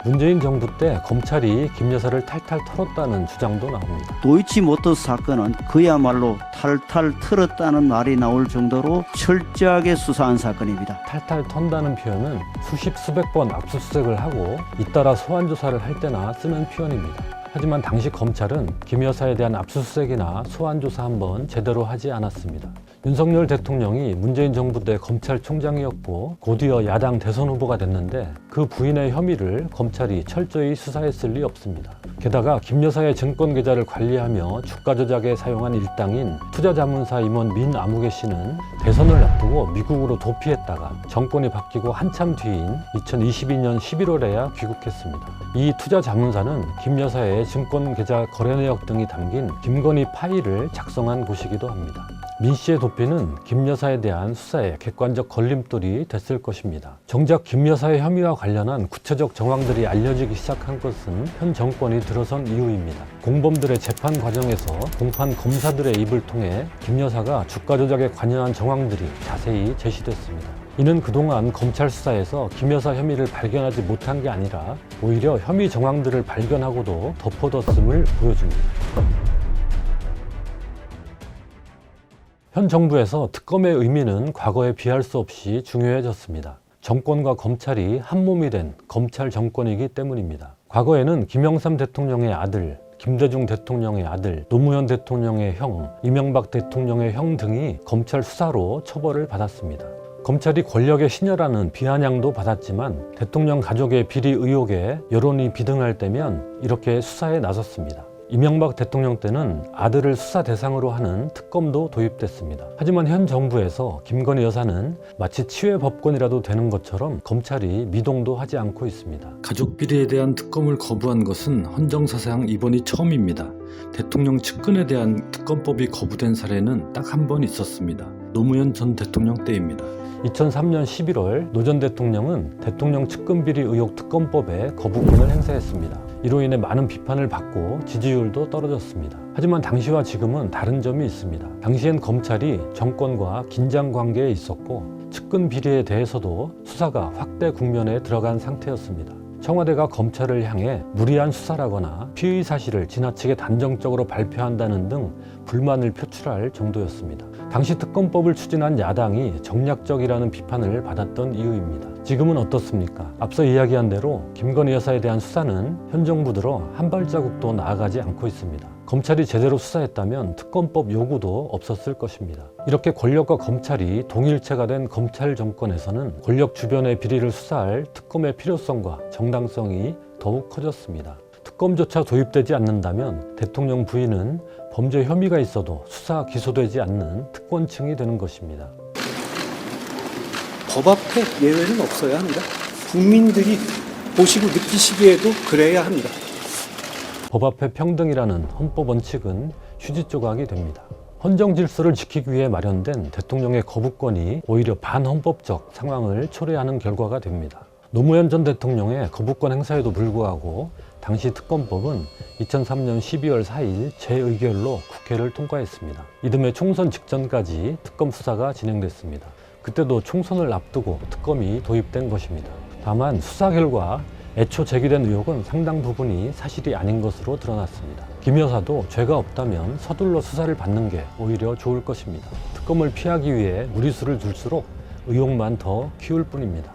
문재인 정부 때 검찰이 김 여사를 탈탈 털었다는 주장도 나옵니다. 도이치모터스 사건은 그야말로 탈탈 털었다는 말이 나올 정도로 철저하게 수사한 사건입니다. 탈탈 턴다는 표현은 수십 수백 번 압수수색을 하고 잇따라 소환조사를 할 때나 쓰는 표현입니다. 하지만 당시 검찰은 김 여사에 대한 압수수색이나 소환조사 한번 제대로 하지 않았습니다. 윤석열 대통령이 문재인 정부 때 검찰총장이었고 곧이어 야당 대선 후보가 됐는데 그 부인의 혐의를 검찰이 철저히 수사했을 리 없습니다. 게다가 김 여사의 증권 계좌를 관리하며 주가 조작에 사용한 일당인 투자자문사 임원 민아무개 씨는 대선을 앞두고 미국으로 도피했다가 정권이 바뀌고 한참 뒤인 2022년 11월에야 귀국했습니다. 이 투자자문사는 김 여사의 증권 계좌 거래 내역 등이 담긴 김건희 파일을 작성한 곳이기도 합니다. 민 씨의 도피는 김 여사에 대한 수사의 객관적 걸림돌이 됐을 것입니다. 정작 김 여사의 혐의와 관련한 구체적 정황들이 알려지기 시작한 것은 현 정권이 들어선 이후입니다. 공범들의 재판 과정에서 공판 검사들의 입을 통해 김 여사가 주가 조작에 관여한 정황들이 자세히 제시됐습니다. 이는 그동안 검찰 수사에서 김 여사 혐의를 발견하지 못한 게 아니라 오히려 혐의 정황들을 발견하고도 덮어뒀음을 보여줍니다. 현 정부에서 특검의 의미는 과거에 비할 수 없이 중요해졌습니다. 정권과 검찰이 한 몸이 된 검찰 정권이기 때문입니다. 과거에는 김영삼 대통령의 아들, 김대중 대통령의 아들, 노무현 대통령의 형, 이명박 대통령의 형 등이 검찰 수사로 처벌을 받았습니다. 검찰이 권력의 신여라는 비아냥도 받았지만 대통령 가족의 비리 의혹에 여론이 비등할 때면 이렇게 수사에 나섰습니다. 이명박 대통령 때는 아들을 수사 대상으로 하는 특검도 도입됐습니다. 하지만 현 정부에서 김건희 여사는 마치 치외 법권이라도 되는 것처럼 검찰이 미동도 하지 않고 있습니다. 가족 비리에 대한 특검을 거부한 것은 헌정사상 이번이 처음입니다. 대통령 측근에 대한 특검법이 거부된 사례는 딱 한 번 있었습니다. 노무현 전 대통령 때입니다. 2003년 11월 노 전 대통령은 대통령 측근 비리 의혹 특검법에 거부권을 행사했습니다. 이로 인해 많은 비판을 받고 지지율도 떨어졌습니다. 하지만 당시와 지금은 다른 점이 있습니다. 당시엔 검찰이 정권과 긴장 관계에 있었고 측근 비리에 대해서도 수사가 확대 국면에 들어간 상태였습니다. 청와대가 검찰을 향해 무리한 수사라거나 피의 사실을 지나치게 단정적으로 발표한다는 등 불만을 표출할 정도였습니다. 당시 특검법을 추진한 야당이 정략적이라는 비판을 받았던 이유입니다. 지금은 어떻습니까? 앞서 이야기한 대로 김건희 여사에 대한 수사는 현 정부 들어 한 발자국도 나아가지 않고 있습니다. 검찰이 제대로 수사했다면 특검법 요구도 없었을 것입니다. 이렇게 권력과 검찰이 동일체가 된 검찰 정권에서는 권력 주변의 비리를 수사할 특검의 필요성과 정당성이 더욱 커졌습니다. 특검조차 도입되지 않는다면 대통령 부인은 범죄 혐의가 있어도 수사 기소되지 않는 특권층이 되는 것입니다. 법 앞에 예외는 없어야 합니다. 국민들이 보시고 느끼시기에도 그래야 합니다. 법 앞에 평등이라는 헌법 원칙은 휴지 조각이 됩니다. 헌정 질서를 지키기 위해 마련된 대통령의 거부권이 오히려 반헌법적 상황을 초래하는 결과가 됩니다. 노무현 전 대통령의 거부권 행사에도 불구하고 당시 특검법은 2003년 12월 4일 재의결로 국회를 통과했습니다. 이듬해 총선 직전까지 특검 수사가 진행됐습니다. 그때도 총선을 앞두고 특검이 도입된 것입니다. 다만 수사 결과 애초 제기된 의혹은 상당 부분이 사실이 아닌 것으로 드러났습니다. 김 여사도 죄가 없다면 서둘러 수사를 받는 게 오히려 좋을 것입니다. 특검을 피하기 위해 무리수를 둘수록 의혹만 더 키울 뿐입니다.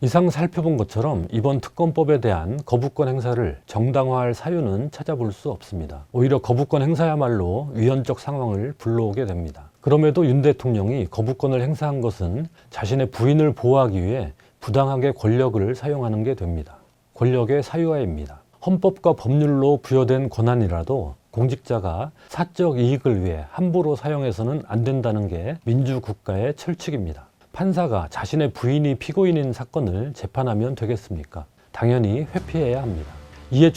이상 살펴본 것처럼 이번 특검법에 대한 거부권 행사를 정당화할 사유는 찾아볼 수 없습니다. 오히려 거부권 행사야말로 위헌적 상황을 불러오게 됩니다. 그럼에도 윤 대통령이 거부권을 행사한 것은 자신의 부인을 보호하기 위해 부당하게 권력을 사용하는 게 됩니다. 권력의 사유화입니다. 헌법과 법률로 부여된 권한이라도 공직자가 사적 이익을 위해 함부로 사용해서는 안 된다는 게 민주국가의 철칙입니다. 판사가 자신의 부인이 피고인인 사건을 재판하면 되겠습니까? 당연히 회피해야 합니다.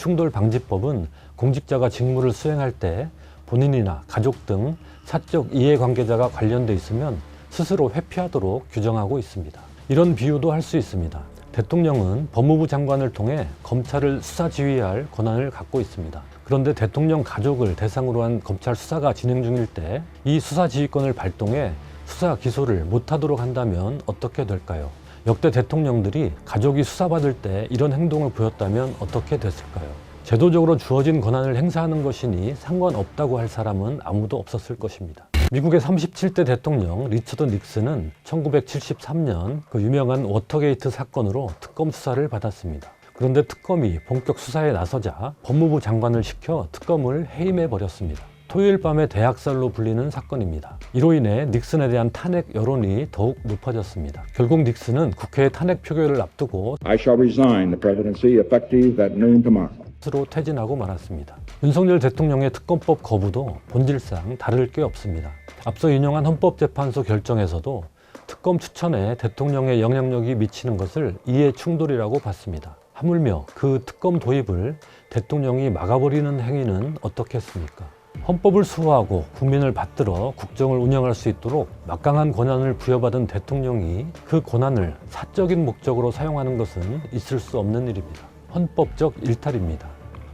이해충돌방지법은 공직자가 직무를 수행할 때 본인이나 가족 등 사적 이해관계자가 관련돼 있으면 스스로 회피하도록 규정하고 있습니다. 이런 비유도 할 수 있습니다. 대통령은 법무부 장관을 통해 검찰을 수사 지휘할 권한을 갖고 있습니다. 그런데 대통령 가족을 대상으로 한 검찰 수사가 진행 중일 때 이 수사 지휘권을 발동해 수사 기소를 못하도록 한다면 어떻게 될까요? 역대 대통령들이 가족이 수사받을 때 이런 행동을 보였다면 어떻게 됐을까요? 제도적으로 주어진 권한을 행사하는 것이니 상관없다고 할 사람은 아무도 없었을 것입니다. 미국의 37대 대통령 리처드 닉슨은 1973년 그 유명한 워터게이트 사건으로 특검 수사를 받았습니다. 그런데 특검이 본격 수사에 나서자 법무부 장관을 시켜 특검을 해임해버렸습니다. 토요일 밤의 대학살로 불리는 사건입니다. 이로 인해 닉슨에 대한 탄핵 여론이 더욱 높아졌습니다. 결국 닉슨은 국회의 탄핵 표결을 앞두고 I shall resign the presidency effective at noon tomorrow. 스스로 퇴진하고 말았습니다. 윤석열 대통령의 특검법 거부도 본질상 다를 게 없습니다. 앞서 인용한 헌법재판소 결정에서도 특검 추천에 대통령의 영향력이 미치는 것을 이해 충돌이라고 봤습니다. 하물며 그 특검 도입을 대통령이 막아버리는 행위는 어떻겠습니까? 헌법을 수호하고 국민을 받들어 국정을 운영할 수 있도록 막강한 권한을 부여받은 대통령이 그 권한을 사적인 목적으로 사용하는 것은 있을 수 없는 일입니다. 헌법적 일탈입니다.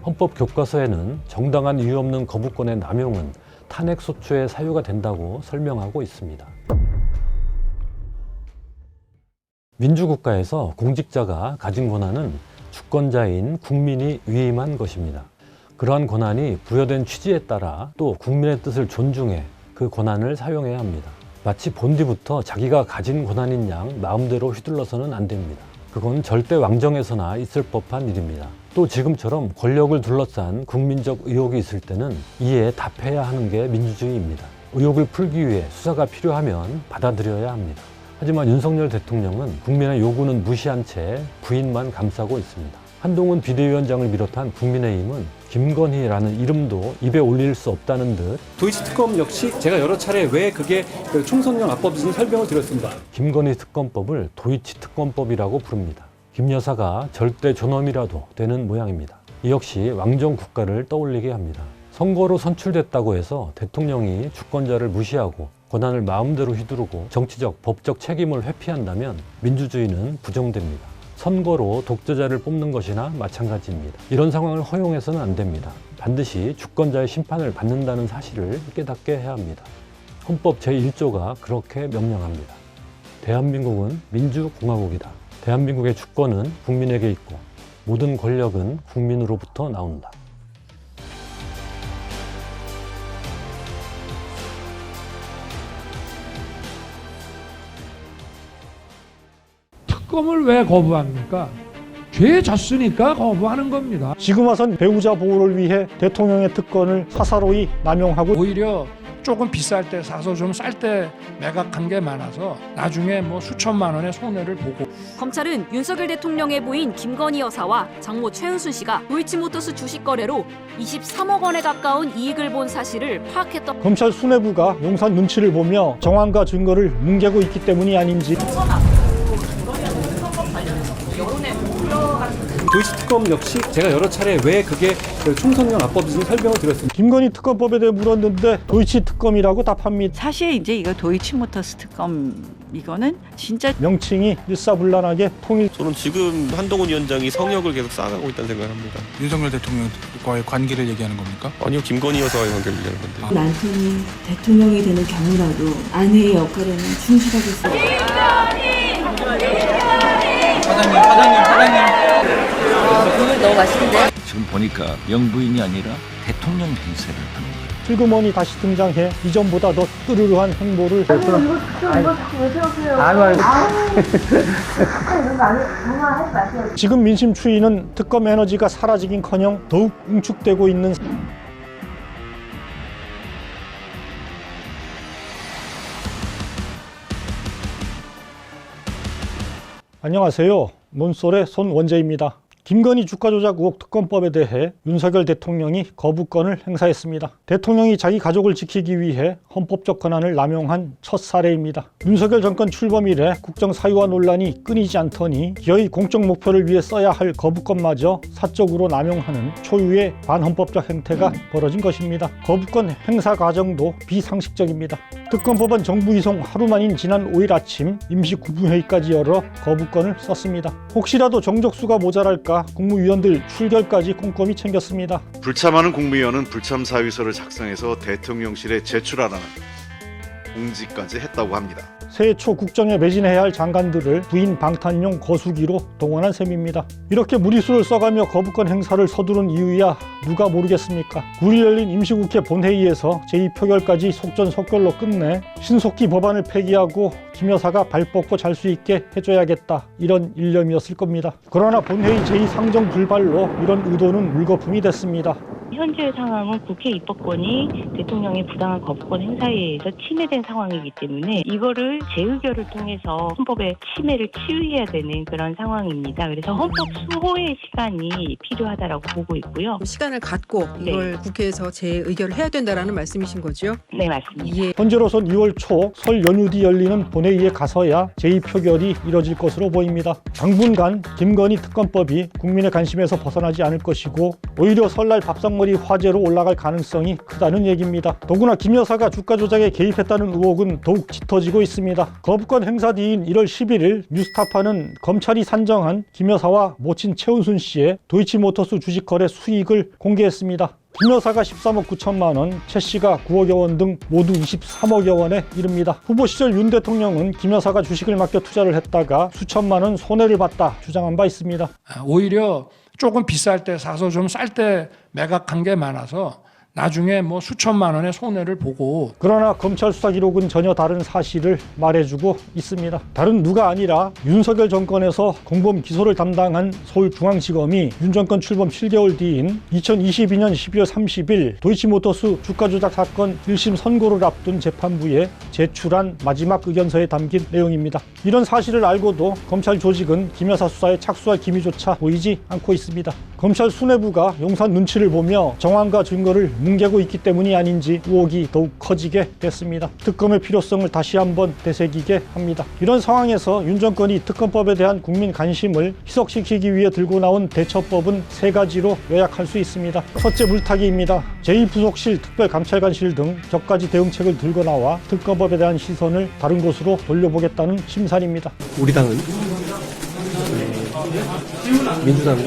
헌법 교과서에는 정당한 이유 없는 거부권의 남용은 탄핵 소추의 사유가 된다고 설명하고 있습니다. 민주국가에서 공직자가 가진 권한은 주권자인 국민이 위임한 것입니다. 그러한 권한이 부여된 취지에 따라 또 국민의 뜻을 존중해 그 권한을 사용해야 합니다. 마치 본디부터 자기가 가진 권한인 양 마음대로 휘둘러서는 안 됩니다. 그건 절대 왕정에서나 있을 법한 일입니다. 또 지금처럼 권력을 둘러싼 국민적 의혹이 있을 때는 이에 답해야 하는 게 민주주의입니다. 의혹을 풀기 위해 수사가 필요하면 받아들여야 합니다. 하지만 윤석열 대통령은 국민의 요구는 무시한 채 부인만 감싸고 있습니다. 한동훈 비대위원장을 비롯한 국민의힘은 김건희라는 이름도 입에 올릴 수 없다는 듯 도이치 특검 역시 제가 여러 차례 왜 그게 총선용 악법인지 설명을 드렸습니다. 김건희 특검법을 도이치 특검법이라고 부릅니다. 김 여사가 절대 존엄이라도 되는 모양입니다. 이 역시 왕정 국가를 떠올리게 합니다. 선거로 선출됐다고 해서 대통령이 주권자를 무시하고 권한을 마음대로 휘두르고 정치적, 법적 책임을 회피한다면 민주주의는 부정됩니다. 선거로 독재자를 뽑는 것이나 마찬가지입니다. 이런 상황을 허용해서는 안 됩니다. 반드시 주권자의 심판을 받는다는 사실을 깨닫게 해야 합니다. 헌법 제1조가 그렇게 명령합니다. 대한민국은 민주공화국이다. 대한민국의 주권은 국민에게 있고 모든 권력은 국민으로부터 나온다. 특검을 왜 거부합니까? 죄 졌으니까 거부하는 겁니다. 지금 와선 배우자 보호를 위해 대통령의 특권을 사사로이 남용하고 오히려 조금 비쌀 때 사서 좀 쌀 때 매각한 게 많아서 나중에 뭐 수천만 원의 손해를 보고. 검찰은 윤석열 대통령의 부인 김건희 여사와 장모 최은순 씨가 도이치모터스 주식 거래로 23억 원에 가까운 이익을 본 사실을 파악했던 검찰 수뇌부가 용산 눈치를 보며 정황과 증거를 뭉개고 있기 때문이 아닌지. 도이치 특검 역시 제가 여러 차례 왜 그게 총선용 악법인지 설명을 드렸습니다. 김건희 특검법에 대해 물었는데 도이치 특검이라고 답합니다. 사실 이제 이거 도이치모터스 특검 이거는 진짜 명칭이 일사불란하게 통일. 저는 지금 한동훈 위원장이 성역을 계속 쌓아가고 있다는 생각을 합니다. 윤석열 대통령과의 관계를 얘기하는 겁니까? 아니요, 김건희 여사와의 관계를 얘기하는 건데. 남편이 대통령이 되는 경우라도 아내의 역할에는 충실하겠습니다. 사장님. 국물 너무 맛있는데? 지금 보니까 영부인이 아니라 대통령 행세를 하는 거예요. 슬그머니 다시 등장해 이전보다 더 뜨르르한 행보를. 이거 자꾸 왜 세우세요? 정말 하지 마세요. 지금 민심 추이는 특검 에너지가 사라지긴커녕 더욱 응축되고 있는. 안녕하세요. 논설의 손원재입니다. 김건희 주가조작 의혹 특검법에 대해 윤석열 대통령이 거부권을 행사했습니다. 대통령이 자기 가족을 지키기 위해 헌법적 권한을 남용한 첫 사례입니다. 윤석열 정권 출범 이래 국정 사유화 논란이 끊이지 않더니 기어이 공적 목표를 위해 써야 할 거부권마저 사적으로 남용하는 초유의 반헌법적 행태가 벌어진 것입니다. 거부권 행사 과정도 비상식적입니다. 특검법은 정부 이송 하루 만인 지난 5일 아침 임시 국무회의까지 열어 거부권을 썼습니다. 혹시라도 정적수가 모자랄까 국무위원들 출결까지 꼼꼼히 챙겼습니다. 불참하는 국무위원은 불참 사유서를 작성해서 대통령실에 제출하라는 공지까지 했다고 합니다. 새해 초 국정에 매진해야 할 장관들을 부인 방탄용 거수기로 동원한 셈입니다. 이렇게 무리수를 써가며 거부권 행사를 서두른 이유야 누가 모르겠습니까? 9일 열린 임시국회 본회의에서 제2표결까지 속전속결로 끝내 신속히 법안을 폐기하고 김 여사가 발 뻗고 잘 수 있게 해줘야겠다, 이런 일념이었을 겁니다. 그러나 본회의 제2상정 불발로 이런 의도는 물거품이 됐습니다. 현재 상황은 국회 입법권이 대통령의 부당한 거부권 행사에 의해서 침해된 상황이기 때문에 이거를 재의결을 통해서 헌법의 침해를 치유해야 되는 그런 상황입니다. 그래서 헌법 수호의 시간이 필요하다라고 보고 있고요. 시간을 갖고 이걸 국회에서 재의결을 해야 된다라는 말씀이신 거죠? 네, 맞습니다. 예. 현재로선 2월 초 설 연휴 뒤 열리는 본회의에 가서야 제2표결이 이뤄질 것으로 보입니다. 당분간 김건희 특검법이 국민의 관심에서 벗어나지 않을 것이고 오히려 설날 밥상 특검법이 화제로 올라갈 가능성이 크다는 얘기입니다. 더구나 김 여사가 주가 조작에 개입했다는 의혹은 더욱 짙어지고 있습니다. 거부권 행사 뒤인 1월 11일 뉴스타파는 검찰이 산정한 김 여사와 모친 최은순 씨의 도이치모터스 주식 거래 수익을 공개했습니다. 김 여사가 13억 9천만 원, 최 씨가 9억여 원 등 모두 23억여 원에 이릅니다. 후보 시절 윤 대통령은 김 여사가 주식을 맡겨 투자를 했다가 수천만 원 손해를 봤다 주장한 바 있습니다. 오히려 조금 비쌀 때 사서 좀 쌀 때 매각한 게 많아서 나중에 뭐 수천만 원의 손해를 보고. 그러나 검찰 수사 기록은 전혀 다른 사실을 말해주고 있습니다. 다른 누가 아니라 윤석열 정권에서 공범 기소를 담당한 서울중앙지검이 윤 정권 출범 7개월 뒤인 2022년 12월 30일 도이치모터스 주가 조작 사건 1심 선고를 앞둔 재판부에 제출한 마지막 의견서에 담긴 내용입니다. 이런 사실을 알고도 검찰 조직은 김 여사 수사에 착수할 기미조차 보이지 않고 있습니다. 검찰 수뇌부가 용산 눈치를 보며 정황과 증거를 뭉개고 있기 때문이 아닌지 의혹이 더욱 커지게 됐습니다. 특검의 필요성을 다시 한번 되새기게 합니다. 이런 상황에서 윤 정권이 특검법에 대한 국민 관심을 희석시키기 위해 들고 나온 대처법은 3가지로 요약할 수 있습니다. 첫째, 물타기입니다. 제2부속실, 특별감찰관실 등 격가지 대응책을 들고 나와 특검법에 대한 시선을 다른 곳으로 돌려보겠다는 심산입니다. 우리 당은 민주당과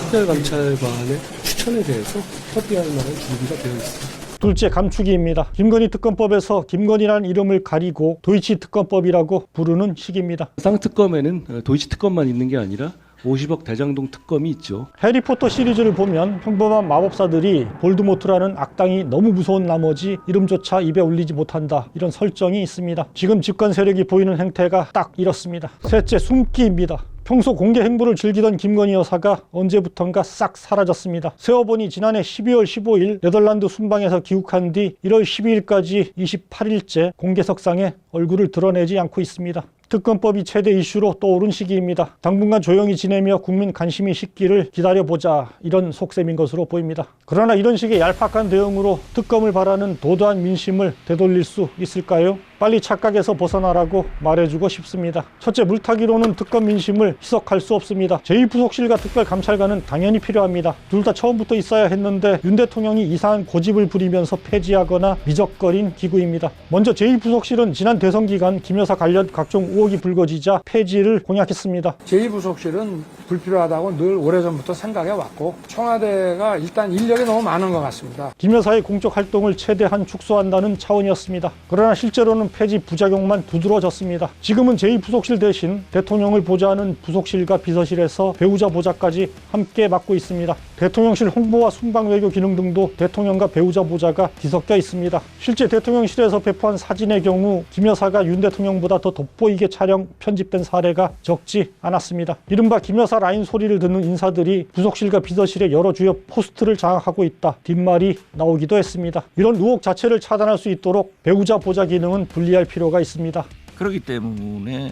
특별감찰관의 추천에 대해서 협의할 만한 준비가 되어 있습니다. 둘째, 감추기입니다. 김건희 특검법에서 김건희라는 이름을 가리고 도이치 특검법이라고 부르는 식입니다. 쌍특검에는 도이치 특검만 있는 게 아니라 50억 대장동 특검이 있죠. 해리포터 시리즈를 보면 평범한 마법사들이 볼드모트라는 악당이 너무 무서운 나머지 이름조차 입에 올리지 못한다, 이런 설정이 있습니다. 지금 집권 세력이 보이는 행태가 딱 이렇습니다. 셋째, 숨기입니다. 평소 공개 행보를 즐기던 김건희 여사가 언제부턴가 싹 사라졌습니다. 세어보니 지난해 12월 15일 네덜란드 순방에서 귀국한 뒤 1월 12일까지 28일째 공개석상에 얼굴을 드러내지 않고 있습니다. 특검법이 최대 이슈로 떠오른 시기입니다. 당분간 조용히 지내며 국민 관심이 식기를 기다려보자, 이런 속셈인 것으로 보입니다. 그러나 이런 식의 얄팍한 대응으로 특검을 바라는 도도한 민심을 되돌릴 수 있을까요? 빨리 착각에서 벗어나라고 말해주고 싶습니다. 첫째, 물타기로는 특검 민심을 희석할 수 없습니다. 제2부속실과 특별감찰관은 당연히 필요합니다. 둘 다 처음부터 있어야 했는데 윤 대통령이 이상한 고집을 부리면서 폐지하거나 미적거린 기구입니다. 먼저 제2부속실은 지난 대선 기간 김 여사 관련 각종 의혹이 불거지자 폐지를 공약했습니다. 제2부속실은 불필요하다고 늘 오래전부터 생각해왔고 청와대가 일단 인력이 너무 많은 것 같습니다. 김 여사의 공적 활동을 최대한 축소한다는 차원이었습니다. 그러나 실제로는 폐지 부작용만 두드러졌습니다. 지금은 제2부속실 대신 대통령을 보좌하는 부속실과 비서실에서 배우자 보좌까지 함께 맡고 있습니다. 대통령실 홍보와 순방 외교 기능 등도 대통령과 배우자 보좌가 뒤섞여 있습니다. 실제 대통령실에서 배포한 사진의 경우 김 여사가 윤 대통령보다 더 돋보이게 촬영, 편집된 사례가 적지 않았습니다. 이른바 김 여사 라인 소리를 듣는 인사들이 부속실과 비서실의 여러 주요 포스트를 장악하고 있다, 뒷말이 나오기도 했습니다. 이런 의혹 자체를 차단할 수 있도록 배우자 보좌 기능은 분리할 필요가 있습니다. 그렇기 때문에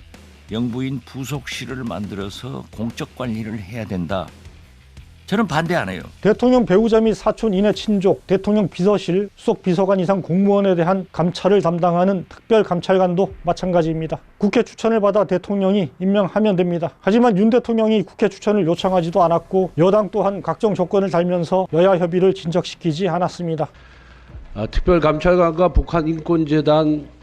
영부인 부속실을 만들어서 공적 관리를 해야 된다. 저는 반대 안 해요. 대통령 배우자 및 사촌 이내 친족, 대통령 비서실, 수석 비서관 이상 공무원에 대한 감찰을 담당하는 특별감찰관도 마찬가지입니다. 국회 추천을 받아 대통령이 임명하면 됩니다. 하지만 윤 대통령이 국회 추천을 요청하지도 않았고 여당 또한 각종 조건을 달면서 여야 협의를 진척시키지 않았습니다. 특별감찰관과 북한인권재단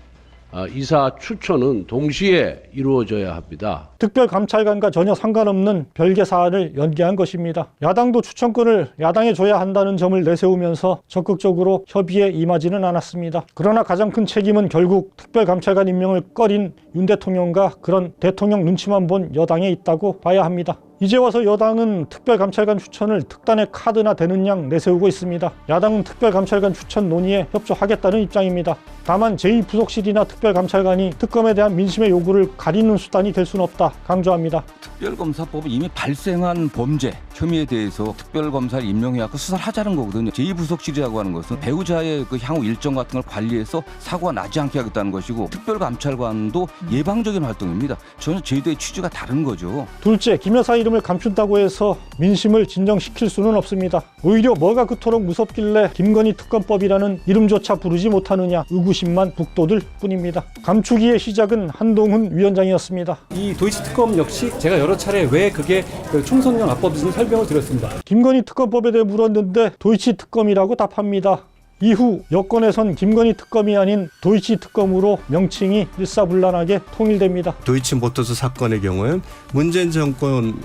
이사 추천은 동시에 이루어져야 합니다. 특별감찰관과 전혀 상관없는 별개 사안을 연계한 것입니다. 야당도 추천권을 야당에 줘야 한다는 점을 내세우면서 적극적으로 협의에 임하지는 않았습니다. 그러나 가장 큰 책임은 결국 특별감찰관 임명을 꺼린 윤 대통령과 그런 대통령 눈치만 본 여당에 있다고 봐야 합니다. 이제 와서 여당은 특별감찰관 추천을 특단의 카드나 되는 양 내세우고 있습니다. 야당은 특별감찰관 추천 논의에 협조하겠다는 입장입니다. 다만 제2부속실이나 특별감찰관이 특검에 대한 민심의 요구를 가리는 수단이 될 수는 없다 강조합니다. 특별검사법은 이미 발생한 범죄 혐의에 대해서 특별검사를 임명해갖고 수사를 하자는 거거든요. 제2부속실이라고 하는 것은 배우자의 그 향후 일정 같은 걸 관리해서 사고가 나지 않게 하겠다는 것이고, 특별감찰관도 예방적인 활동입니다. 저는 제도의 취지가 다른 거죠. 둘째, 김 여사 이름 이름을 감춘다고 해서 민심을 진정시킬 수는 없습니다. 오히려 뭐가 그토록 무섭길래 김건희 특검법이라는 이름조차 부르지 못하느냐 의구심만 북돋을 뿐입니다. 감추기의 시작은 한동훈 위원장이었습니다. 이 도이치 특검 역시 제가 여러 차례 왜 그게 총선용 악법인지 설명을 드렸습니다. 김건희 특검법에 대해 물었는데 도이치 특검이라고 답합니다. 이후 여권에선 김건희 특검이 아닌 도이치 특검으로 명칭이 일사불란하게 통일됩니다. 도이치모터스 사건의 경우엔 문재인 정권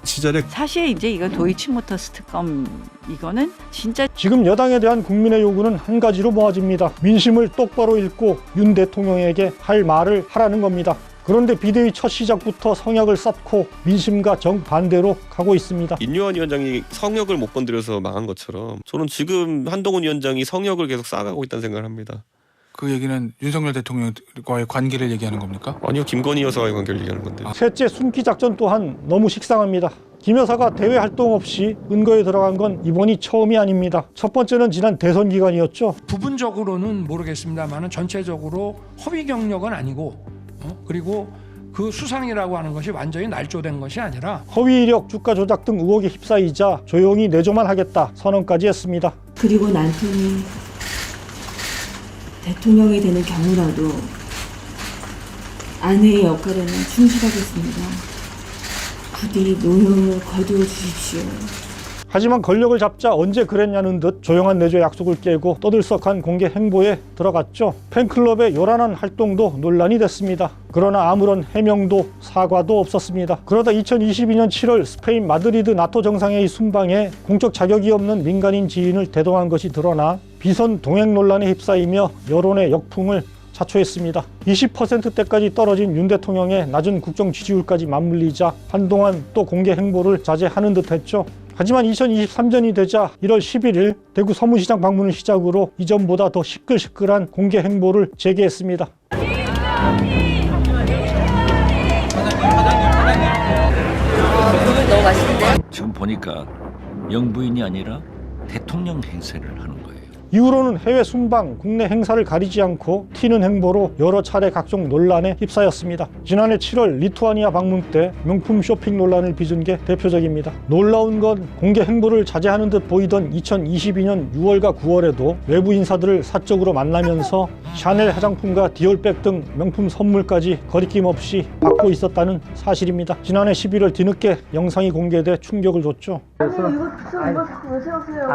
시절에 사실 이제 이거 도이치모터스 특검 이거는 진짜 지금 여당에 대한 국민의 요구는 한 가지로 모아집니다. 민심을 똑바로 읽고 윤 대통령에게 할 말을 하라는 겁니다. 그런데 비대위 첫 시작부터 성역을 쌓고 민심과 정반대로 가고 있습니다. 인요한 위원장이 성역을 못 건드려서 망한 것처럼 저는 지금 한동훈 위원장이 성역을 계속 쌓아가고 있다는 생각을 합니다. 그 얘기는 윤석열 대통령과의 관계를 얘기하는 겁니까? 아니요, 김건희 여사와의 관계를 얘기하는 건데. 셋째 숨기 작전 또한 너무 식상합니다. 김 여사가 대외 활동 없이 은거에 들어간 건 이번이 처음이 아닙니다. 첫 번째는 지난 대선 기간이었죠. 부분적으로는 모르겠습니다만 전체적으로 허위 경력은 아니고 그리고 그 수상이라고 하는 것이 완전히 날조된 것이 아니라 허위 이력, 주가 조작 등 의혹에 휩싸이자 조용히 내조만 하겠다 선언까지 했습니다. 그리고 남편이 대통령이 되는 경우라도 아내의 역할에는 충실하겠습니다. 부디 노여움을 거두어 주십시오. 하지만 권력을 잡자 언제 그랬냐는 듯 조용한 내조 약속을 깨고 떠들썩한 공개 행보에 들어갔죠. 팬클럽의 요란한 활동도 논란이 됐습니다. 그러나 아무런 해명도 사과도 없었습니다. 그러다 2022년 7월 스페인 마드리드 나토 정상회의 순방에 공적 자격이 없는 민간인 지인을 대동한 것이 드러나 비선 동행 논란에 휩싸이며 여론의 역풍을 자초했습니다. 20%대까지 떨어진 윤 대통령의 낮은 국정 지지율까지 맞물리자 한동안 또 공개 행보를 자제하는 듯했죠. 하지만 2023년이 되자 1월 11일 대구 서문시장 방문을 시작으로 이전보다 더 시끌시끌한 공개 행보를 재개했습니다. 너무 맛있는데? 지금 보니까 영부인이 아니라 대통령 행세를 하는 거예요. 이후로는 해외 순방, 국내 행사를 가리지 않고 튀는 행보로 여러 차례 각종 논란에 휩싸였습니다. 지난해 7월 리투아니아 방문 때 명품 쇼핑 논란을 빚은 게 대표적입니다. 놀라운 건 공개 행보를 자제하는 듯 보이던 2022년 6월과 9월에도 외부 인사들을 사적으로 만나면서 샤넬 화장품과 디올백 등 명품 선물까지 거리낌 없이 받고 있었다는 사실입니다. 지난해 11월 뒤늦게 영상이 공개돼 충격을 줬죠. 이거 자꾸 왜 세우세요?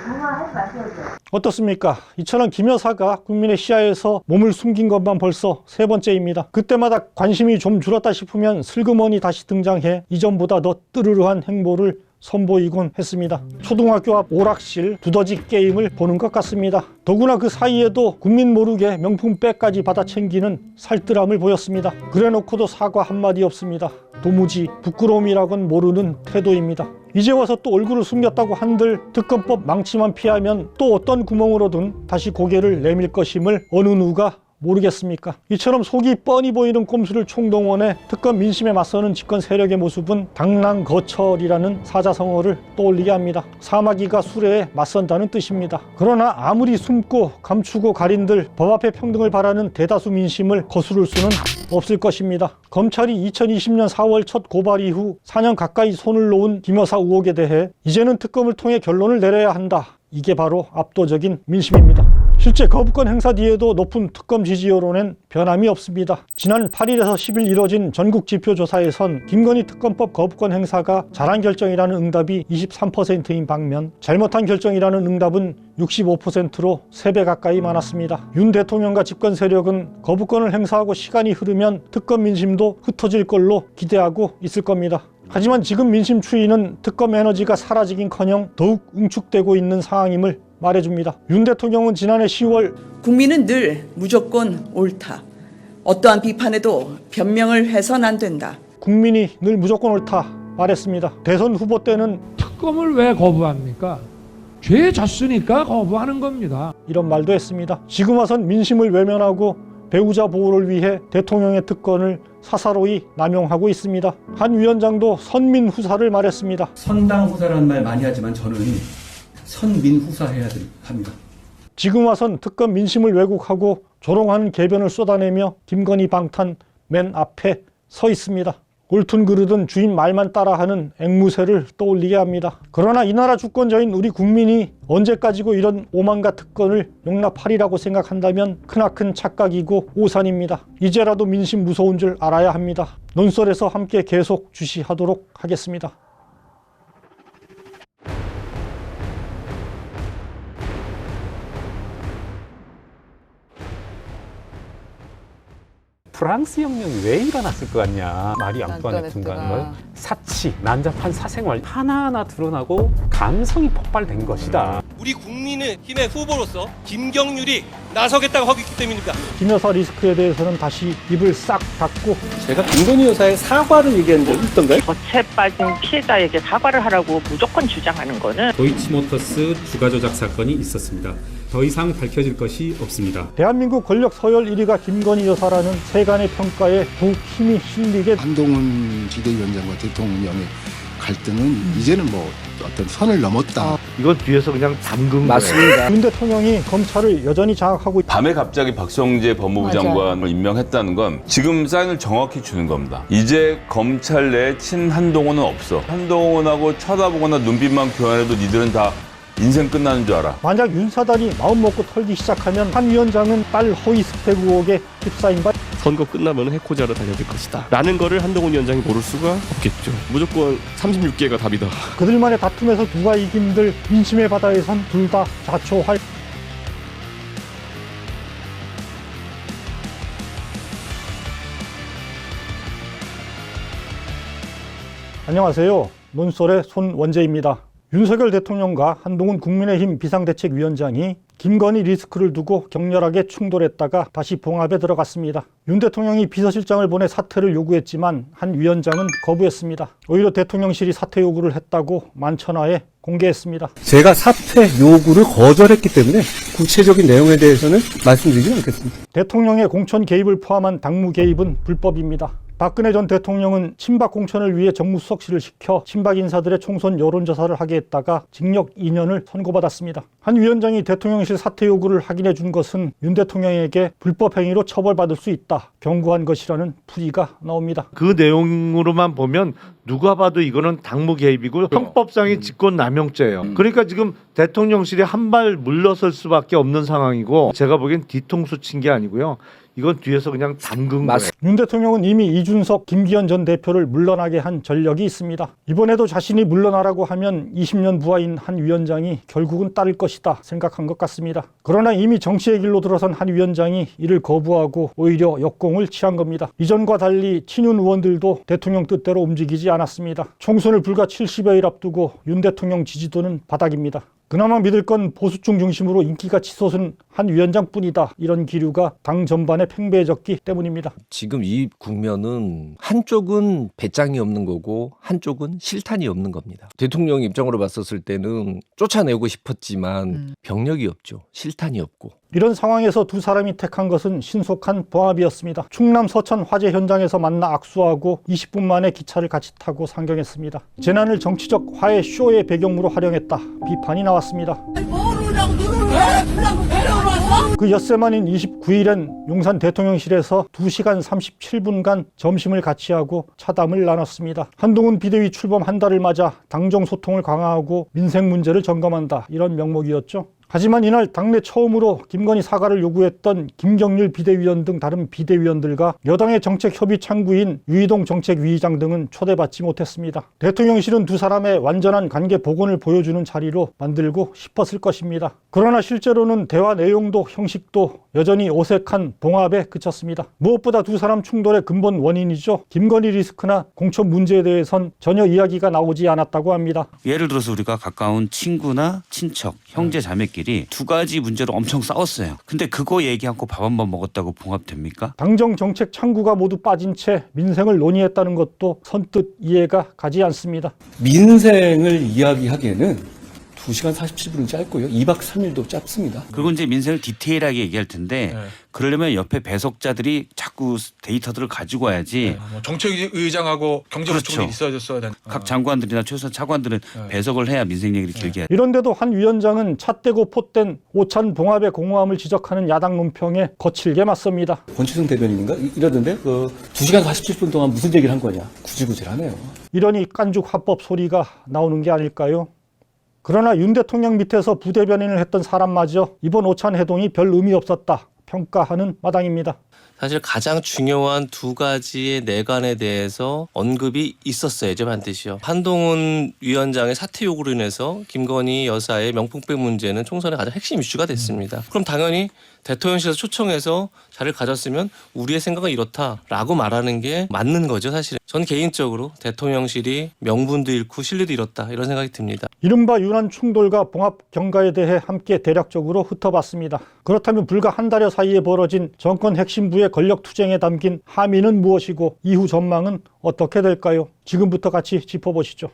정말 하지 마세요. 어떻습니까? 이처럼 김 여사가 국민의 시야에서 몸을 숨긴 것만 벌써 세 번째입니다. 그때마다 관심이 좀 줄었다 싶으면 슬그머니 다시 등장해 이전보다 더 뜨르르한 행보를 선보이곤 했습니다. 초등학교 앞 오락실 두더지 게임을 보는 것 같습니다. 더구나 그 사이에도 국민 모르게 명품 백까지 받아 챙기는 살뜰함을 보였습니다. 그래놓고도 사과 한마디 없습니다. 도무지 부끄러움이라곤 모르는 태도입니다. 이제 와서 또 얼굴을 숨겼다고 한들 특검법 망치만 피하면 또 어떤 구멍으로든 다시 고개를 내밀 것임을 어느 누가 모르겠습니까? 이처럼 속이 뻔히 보이는 꼼수를 총동원해 특검 민심에 맞서는 집권 세력의 모습은 당랑거철이라는 사자성어를 떠올리게 합니다. 사마귀가 수레에 맞선다는 뜻입니다. 그러나 아무리 숨고 감추고 가린들 법 앞에 평등을 바라는 대다수 민심을 거스를 수는 없을 것입니다. 검찰이 2020년 4월 첫 고발 이후 4년 가까이 손을 놓은 김 여사 의혹에 대해 이제는 특검을 통해 결론을 내려야 한다. 이게 바로 압도적인 민심입니다. 실제 거부권 행사 뒤에도 높은 특검 지지 여론엔 변함이 없습니다. 지난 8일에서 10일 이뤄진 전국 지표조사에선 김건희 특검법 거부권 행사가 잘한 결정이라는 응답이 23%인 반면 잘못한 결정이라는 응답은 65%로 3배 가까이 많았습니다. 윤 대통령과 집권 세력은 거부권을 행사하고 시간이 흐르면 특검 민심도 흩어질 걸로 기대하고 있을 겁니다. 하지만 지금 민심 추이는 특검 에너지가 사라지긴커녕 더욱 응축되고 있는 상황임을 말해줍니다. 윤 대통령은 지난해 10월 국민은 늘 무조건 옳다. 어떠한 비판에도 변명을 해서는 안 된다. 국민이 늘 무조건 옳다 말했습니다. 대선 후보 때는 특검을 왜 거부합니까? 죄 졌으니까 거부하는 겁니다. 이런 말도 했습니다. 지금 와선 민심을 외면하고 배우자 보호를 위해 대통령의 특권을 사사로이 남용하고 있습니다. 한 위원장도 선민후사를 말했습니다. 선당후사라는 말 많이 하지만 저는 선민후사 해야 합니다. 지금 와선 특검 민심을 왜곡하고 조롱하는 개변을 쏟아내며 김건희 방탄 맨 앞에 서 있습니다. 옳든 그르든 주인 말만 따라하는 앵무새를 떠올리게 합니다. 그러나 이 나라 주권자인 우리 국민이 언제까지고 이런 오만과 특권을 용납하리라고 생각한다면 크나큰 착각이고 오산입니다. 이제라도 민심 무서운 줄 알아야 합니다. 논설에서 함께 계속 주시하도록 하겠습니다. 프랑스 혁명이 왜 일어났을 것 같냐. 마리 앙투아네트인가 걸 사치, 난잡한 사생활 하나하나 드러나고 감성이 폭발된 것이다. 우리 국민의힘의 후보로서 김경률이 나서겠다고 하고 있기 때문입니다. 김 여사 리스크에 대해서는 다시 입을 싹 닫고 제가 김건희 여사의 사과를 얘기한 적이 있던가요? 덫에 빠진 피해자에게 사과를 하라고 무조건 주장하는 거는 도이치모터스 주가 조작 사건이 있었습니다. 더 이상 밝혀질 것이 없습니다. 대한민국 권력 서열 1위가 김건희 여사라는 세간의 평가에 더욱 힘이 실리게 한동훈 비대위원장과 대통령의 갈등은 이제는 뭐 어떤 선을 넘었다. 이건 뒤에서 그냥 잠근 맞습니다. 윤 대통령이 검찰을 여전히 장악하고 있다. 밤에 갑자기 박성재 법무부 장관을 임명했다는 건 지금 사인을 정확히 주는 겁니다. 이제 검찰 내에 친한동훈은 없어. 한동훈하고 쳐다보거나 눈빛만 교환해도 니들은 다 인생 끝나는 줄 알아. 만약 윤 사단이 마음 먹고 털기 시작하면 한 위원장은 딸 허위 스펙 의혹에 휩싸인 바 선거 끝나면 해코지하러 달려들 것이다 라는 거를 한동훈 위원장이 모를 수가 없겠죠. 무조건 36개가 답이다. 그들만의 다툼에서 누가 이긴들 민심의 바다에선 둘 다 자초할. 안녕하세요. 논설의 손원재입니다. 윤석열 대통령과 한동훈 국민의힘 비상대책위원장이 김건희 리스크를 두고 격렬하게 충돌했다가 다시 봉합에 들어갔습니다. 윤 대통령이 비서실장을 보내 사퇴를 요구했지만 한 위원장은 거부했습니다. 오히려 대통령실이 사퇴 요구를 했다고 만천하에 공개했습니다. 제가 사퇴 요구를 거절했기 때문에 구체적인 내용에 대해서는 말씀드리지 않겠습니다. 대통령의 공천 개입을 포함한 당무 개입은 불법입니다. 박근혜 전 대통령은 친박 공천을 위해 정무수석실을 시켜 친박 인사들의 총선 여론조사를 하게 했다가 징역 2년을 선고받았습니다. 한 위원장이 대통령실 사퇴 요구를 확인해 준 것은 윤 대통령에게 불법 행위로 처벌받을 수 있다, 경고한 것이라는 풀이가 나옵니다. 그 내용으로만 보면 누가 봐도 이거는 당무 개입이고 형법상의 직권남용죄예요. 그러니까 지금 대통령실이 한 발 물러설 수밖에 없는 상황이고, 제가 보기엔 뒤통수 친 게 아니고요. 이건 뒤에서 그냥 담근 거예요. 윤 대통령은 이미 이준석, 김기현 전 대표를 물러나게 한 전력이 있습니다. 이번에도 자신이 물러나라고 하면 20년 부하인 한 위원장이 결국은 따를 것이다 생각한 것 같습니다. 그러나 이미 정치의 길로 들어선 한 위원장이 이를 거부하고 오히려 역공을 취한 겁니다. 이전과 달리 친윤 의원들도 대통령 뜻대로 움직이지 않았습니다. 총선을 불과 70여일 앞두고 윤 대통령 지지도는 바닥입니다. 그나마 믿을 건 보수층 중심으로 인기가 치솟은 한 위원장뿐이다, 이런 기류가 당 전반에 팽배해졌기 때문입니다. 지금 이 국면은 한쪽은 배짱이 없는 거고 한쪽은 실탄이 없는 겁니다. 대통령 입장으로 봤었을 때는 쫓아내고 싶었지만 병력이 없죠. 실탄이 없고. 이런 상황에서 두 사람이 택한 것은 신속한 봉합이었습니다. 충남 서천 화재 현장에서 만나 악수하고 20분 만에 기차를 같이 타고 상경했습니다. 재난을 정치적 화해 쇼의 배경으로 활용했다, 비판이 나왔습니다. 그 엿새 만인 29일엔 용산 대통령실에서 2시간 37분간 점심을 같이 하고 차담을 나눴습니다. 한동훈 비대위 출범 한 달을 맞아 당정 소통을 강화하고 민생 문제를 점검한다, 이런 명목이었죠. 하지만 이날 당내 처음으로 김건희 사과를 요구했던 김경률 비대위원 등 다른 비대위원들과 여당의 정책협의 창구인 유이동 정책위의장 등은 초대받지 못했습니다. 대통령실은 두 사람의 완전한 관계 복원을 보여주는 자리로 만들고 싶었을 것입니다. 그러나 실제로는 대화 내용도 형식도 여전히 어색한 봉합에 그쳤습니다. 무엇보다 두 사람 충돌의 근본 원인이죠. 김건희 리스크나 공천 문제에 대해선 전혀 이야기가 나오지 않았다고 합니다. 예를 들어서 우리가 가까운 친구나 친척, 형제 자매끼리 두 가지 문제로 엄청 싸웠어요. 근데 그거 얘기 않고 밥 한 번 먹었다고 봉합됩니까? 당정 정책 창구가 모두 빠진 채 민생을 논의했다는 것도 선뜻 이해가 가지 않습니다. 민생을 이야기하기에는 2시간 47분은 짧고요. 2박 3일도 짧습니다. 그리고 이제 민생을 디테일하게 얘기할 텐데 그러려면 옆에 배석자들이 자꾸 자꾸 데이터들을 가지고 와야지. 뭐 정책의장하고 경제부총리 그렇죠. 있어야 된다. 각 장관들이나 최소한 차관들은 배석을 해야 민생 얘기를 길게 하죠. 이런데도 한 위원장은 찻대고 폿된 오찬 봉합의 공허함을 지적하는 야당 논평에 거칠게 맞섭니다. 권치승 대변인인가 이러던데 2시간 47분 동안 무슨 얘기를 한 거냐. 구질구질하네요. 이러니 깐죽 화법 소리가 나오는 게 아닐까요? 그러나 윤 대통령 밑에서 부대변인을 했던 사람마저 이번 오찬 회동이 별 의미 없었다 평가하는 마당입니다. 사실 가장 중요한 두 가지의 내관에 대해서 언급이 있었어야죠, 반드시요. 한동훈 위원장의 사퇴 요구로 인해서 김건희 여사의 명품백 문제는 총선의 가장 핵심 이슈가 됐습니다. 그럼 당연히 대통령실에서 초청해서 자리를 가졌으면 우리의 생각은 이렇다라고 말하는 게 맞는 거죠, 사실은. 전 개인적으로 대통령실이 명분도 잃고 신뢰도 잃었다 이런 생각이 듭니다. 이른바 윤한 충돌과 봉합 경과에 대해 함께 대략적으로 훑어봤습니다. 그렇다면 불과 한 달여 사이에 벌어진 정권 핵심부의 권력 투쟁에 담긴 함의는 무엇이고 이후 전망은 어떻게 될까요? 지금부터 같이 짚어보시죠.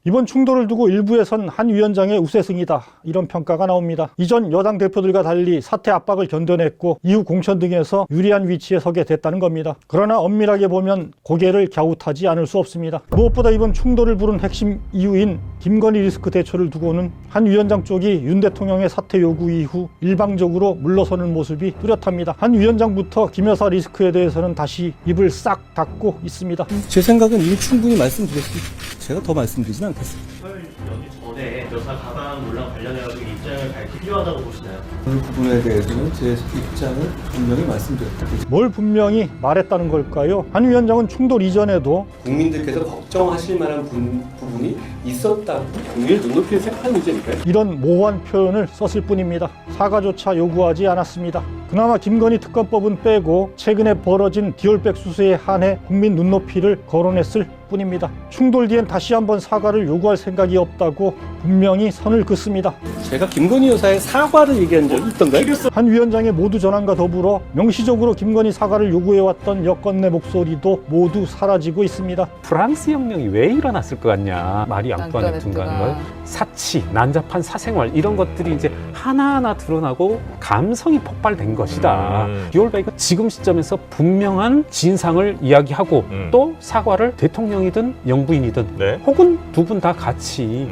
이번 충돌을 두고 일부에선 한 위원장의 우세승이다 이런 평가가 나옵니다. 이전 여당 대표들과 달리 사퇴 압박을 견뎌냈고 이후 공천 등에서 유리한 위치에 서게 됐다는 겁니다. 그러나 엄밀하게 보면 고개를 갸웃하지 않을 수 없습니다. 무엇보다 이번 충돌을 부른 핵심 이유인 김건희 리스크 대처를 두고는 한 위원장 쪽이 윤 대통령의 사퇴 요구 이후 일방적으로 물러서는 모습이 뚜렷합니다. 한 위원장부터 김 여사 리스크에 대해서는 다시 입을 싹 닫고 있습니다. 제 생각은 이미 충분히 말씀드렸고 제가 더 말씀드리진 않겠습니다. 연기 전에 여사 가방 논란 관련해가지고 입장을 밝히기 필요하다고 보시나요? 그 부분에 대해서는 제 입장을 분명히 말씀드렸다. 뭘 분명히 말했다는 걸까요? 한 위원장은 충돌 이전에도 국민들께서 걱정하실 만한 부분이 있었다. 국민을 눈높이에 생각할 문제니까요. 이런 모호한 표현을 썼을 뿐입니다. 사과조차 요구하지 않았습니다. 그나마 김건희 특검법은 빼고 최근에 벌어진 디올백 수수에 한해 국민 눈높이를 거론했을 뿐입니다. 충돌 뒤엔 다시 한번 사과를 요구할 생각이 없다고 분명히 선을 긋습니다. 제가 김건희 여사의 사과를 얘기한 적이 있던가요? 한 위원장의 모두 전환과 더불어 명시적으로 김건희 사과를 요구해왔던 여권 내 목소리도 모두 사라지고 있습니다. 프랑스 혁명이 왜 일어났을 것 같냐. 마리 앙뚜아네트인가 사치, 난잡한 사생활 이런 것들이 이제 하나하나 드러나고 감성이 폭발된 것이다. 디올백은 지금 시점에서 분명한 진상을 이야기하고 또 사과를 대통령이든 영부인이든 혹은 두 분 다 같이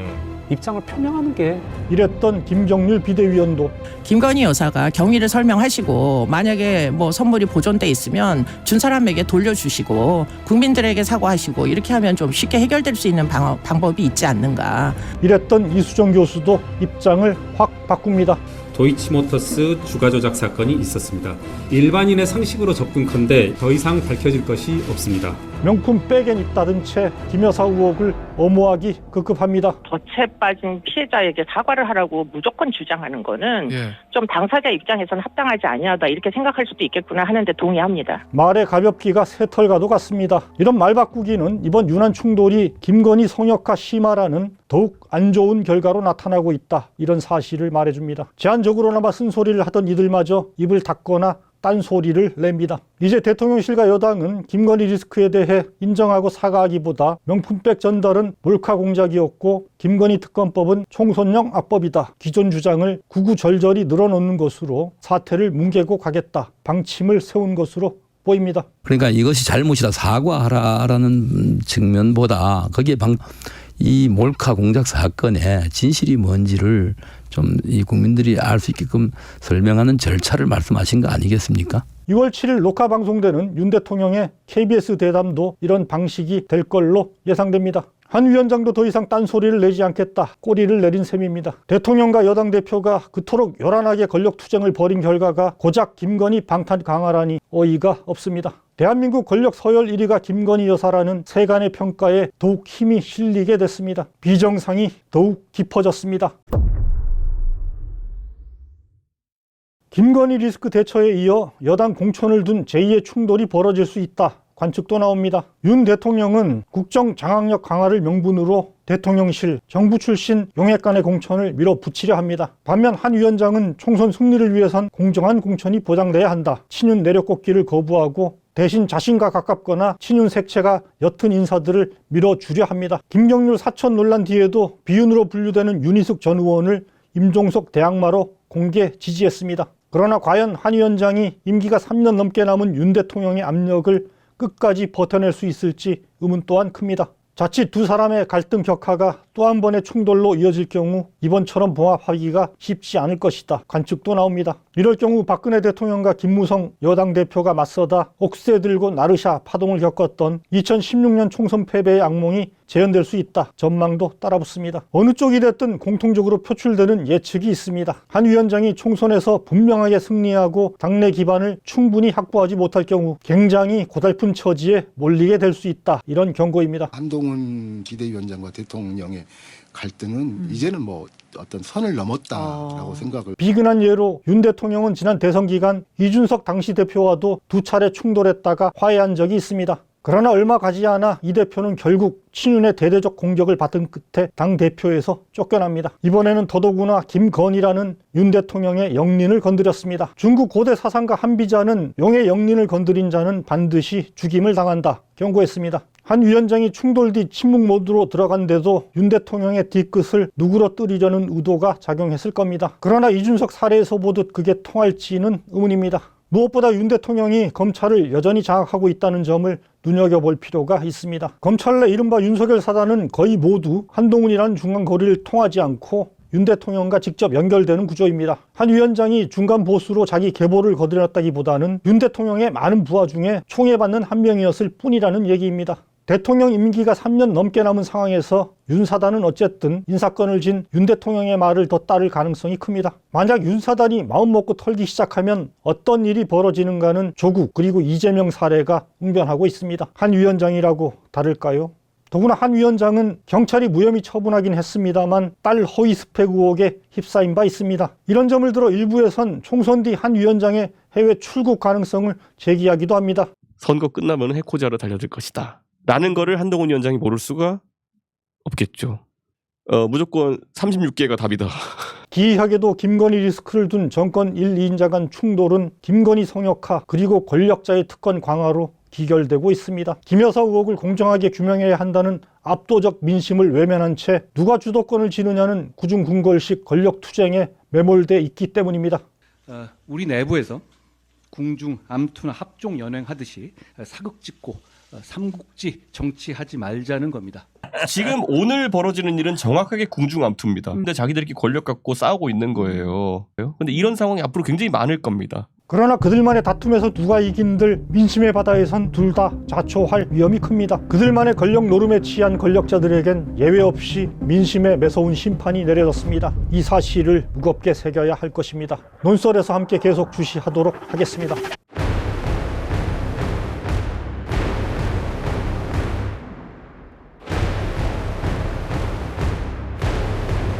입장을 표명하는 게 이랬던 김경률 비대위원도 김건희 여사가 경위를 설명하시고 만약에 뭐 선물이 보존돼 있으면 준 사람에게 돌려주시고 국민들에게 사과하시고 이렇게 하면 좀 쉽게 해결될 수 있는 방법이 있지 않는가. 이랬던 이수정 교수도 입장을 확 바꿉니다. 도이치모터스 주가 조작 사건이 있었습니다. 일반인의 상식으로 접근컨대 더 이상 밝혀질 것이 없습니다. 명품 백엔 있다던 채 김 여사 의혹을 엄호하기 급급합니다. 덫에 빠진 피해자에게 사과를 하라고 무조건 주장하는 거는 좀 당사자 입장에서는 합당하지 아니하다 이렇게 생각할 수도 있겠구나 하는데 동의합니다. 말의 가볍기가 새털과도 같습니다. 이런 말 바꾸기는 이번 윤한 충돌이 김건희 성역화 심화라는 더욱 안 좋은 결과로 나타나고 있다 이런 사실을 말해줍니다. 제한적으로나마 쓴소리를 하던 이들마저 입을 닫거나 딴소리를 냅니다. 이제 대통령실과 여당은 김건희 리스크에 대해 인정하고 사과하기보다 명품백 전달은 몰카 공작이었고 김건희 특검법은 총선용 악법이다. 기존 주장을 구구절절히 늘어놓는 것으로 사태를 뭉개고 가겠다. 방침을 세운 것으로 보입니다. 그러니까 이것이 잘못이다 사과하라는 측면보다 거기에 이 몰카 공작 사건의 진실이 뭔지를 좀 이 국민들이 알 수 있게끔 설명하는 절차를 말씀하신 거 아니겠습니까? 6월 7일 녹화 방송되는 윤 대통령의 KBS 대담도 이런 방식이 될 걸로 예상됩니다. 한 위원장도 더 이상 딴소리를 내지 않겠다. 꼬리를 내린 셈입니다. 대통령과 여당 대표가 그토록 요란하게 권력투쟁을 벌인 결과가 고작 김건희 방탄 강화라니 어이가 없습니다. 대한민국 권력 서열 1위가 김건희 여사라는 세간의 평가에 더욱 힘이 실리게 됐습니다. 비정상이 더욱 깊어졌습니다. 김건희 리스크 대처에 이어 여당 공천을 둔 제2의 충돌이 벌어질 수 있다. 관측도 나옵니다. 윤 대통령은 국정 장악력 강화를 명분으로 대통령실, 정부 출신 용액간의 공천을 밀어붙이려 합니다. 반면 한 위원장은 총선 승리를 위해선 공정한 공천이 보장돼야 한다. 친윤 내려꽂기를 거부하고 대신 자신과 가깝거나 친윤 색채가 옅은 인사들을 밀어주려 합니다. 김경률 사천 논란 뒤에도 비윤으로 분류되는 윤희숙 전 의원을 임종석 대항마로 공개 지지했습니다. 그러나 과연 한 위원장이 임기가 3년 넘게 남은 윤 대통령의 압력을 끝까지 버텨낼 수 있을지 의문 또한 큽니다. 자칫 두 사람의 갈등 격화가 또 한 번의 충돌로 이어질 경우 이번처럼 봉합하기가 쉽지 않을 것이다 관측도 나옵니다. 이럴 경우 박근혜 대통령과 김무성 여당 대표가 맞서다 옥새 들고 나르샤 파동을 겪었던 2016년 총선 패배의 악몽이 재현될 수 있다 전망도 따라붙습니다. 어느 쪽이 됐든 공통적으로 표출되는 예측이 있습니다. 한 위원장이 총선에서 분명하게 승리하고 당내 기반을 충분히 확보하지 못할 경우 굉장히 고달픈 처지에 몰리게 될 수 있다 이런 경고입니다. 한동훈 비대위원장과 대통령의 갈등은 이제는 뭐 어떤 선을 넘었다라고 생각을. 비근한 예로 윤 대통령은 지난 대선 기간 이준석 당시 대표와도 두 차례 충돌했다가 화해한 적이 있습니다. 그러나 얼마 가지 않아 이 대표는 결국 친윤의 대대적 공격을 받은 끝에 당대표에서 쫓겨납니다. 이번에는 더더구나 김건희라는 윤 대통령의 영린을 건드렸습니다. 중국 고대 사상가 한비자는 용의 영린을 건드린 자는 반드시 죽임을 당한다 경고했습니다. 한 위원장이 충돌 뒤 침묵 모드로 들어간데도 윤 대통령의 뒤끝을 누그러뜨리려는 의도가 작용했을 겁니다. 그러나 이준석 사례에서 보듯 그게 통할지는 의문입니다. 무엇보다 윤 대통령이 검찰을 여전히 장악하고 있다는 점을 눈여겨볼 필요가 있습니다. 검찰 내 이른바 윤석열 사단은 거의 모두 한동훈이라는 중간 거리를 통하지 않고 윤 대통령과 직접 연결되는 구조입니다. 한 위원장이 중간 보수로 자기 계보를 거들었다기보다는 윤 대통령의 많은 부하 중에 총애받는 한 명이었을 뿐이라는 얘기입니다. 대통령 임기가 3년 넘게 남은 상황에서 윤 사단은 어쨌든 인사권을 진 윤 대통령의 말을 더 따를 가능성이 큽니다. 만약 윤 사단이 마음먹고 털기 시작하면 어떤 일이 벌어지는가는 조국 그리고 이재명 사례가 웅변하고 있습니다. 한 위원장이라고 다를까요? 더구나 한 위원장은 경찰이 무혐의 처분하긴 했습니다만 딸 허위 스펙 의혹에 휩싸인 바 있습니다. 이런 점을 들어 일부에선 총선 뒤 한 위원장의 해외 출국 가능성을 제기하기도 합니다. 선거 끝나면 해코지하러 달려들 것이다 라는 거를 한동훈 위원장이 모를 수가 없겠죠. 무조건 36개가 답이다. 기이하게도 김건희 리스크를 둔 정권 1, 2인자 간 충돌은 김건희 성역화 그리고 권력자의 특권 강화로 기결되고 있습니다. 김 여사 의혹을 공정하게 규명해야 한다는 압도적 민심을 외면한 채 누가 주도권을 지느냐는 구중궁궐식 권력투쟁에 매몰돼 있기 때문입니다. 우리 내부에서 궁중, 암투나 합종 연행하듯이 사극짓고 삼국지 정치하지 말자는 겁니다. 지금 오늘 벌어지는 일은 정확하게 궁중암투입니다. 근데 자기들끼리 권력 갖고 싸우고 있는 거예요. 근데 이런 상황이 앞으로 굉장히 많을 겁니다. 그러나 그들만의 다툼에서 누가 이긴들 민심의 바다에선 둘 다 자초할 위험이 큽니다. 그들만의 권력 노름에 취한 권력자들에겐 예외 없이 민심에 매서운 심판이 내려졌습니다. 이 사실을 무겁게 새겨야 할 것입니다. 논설에서 함께 계속 주시하도록 하겠습니다.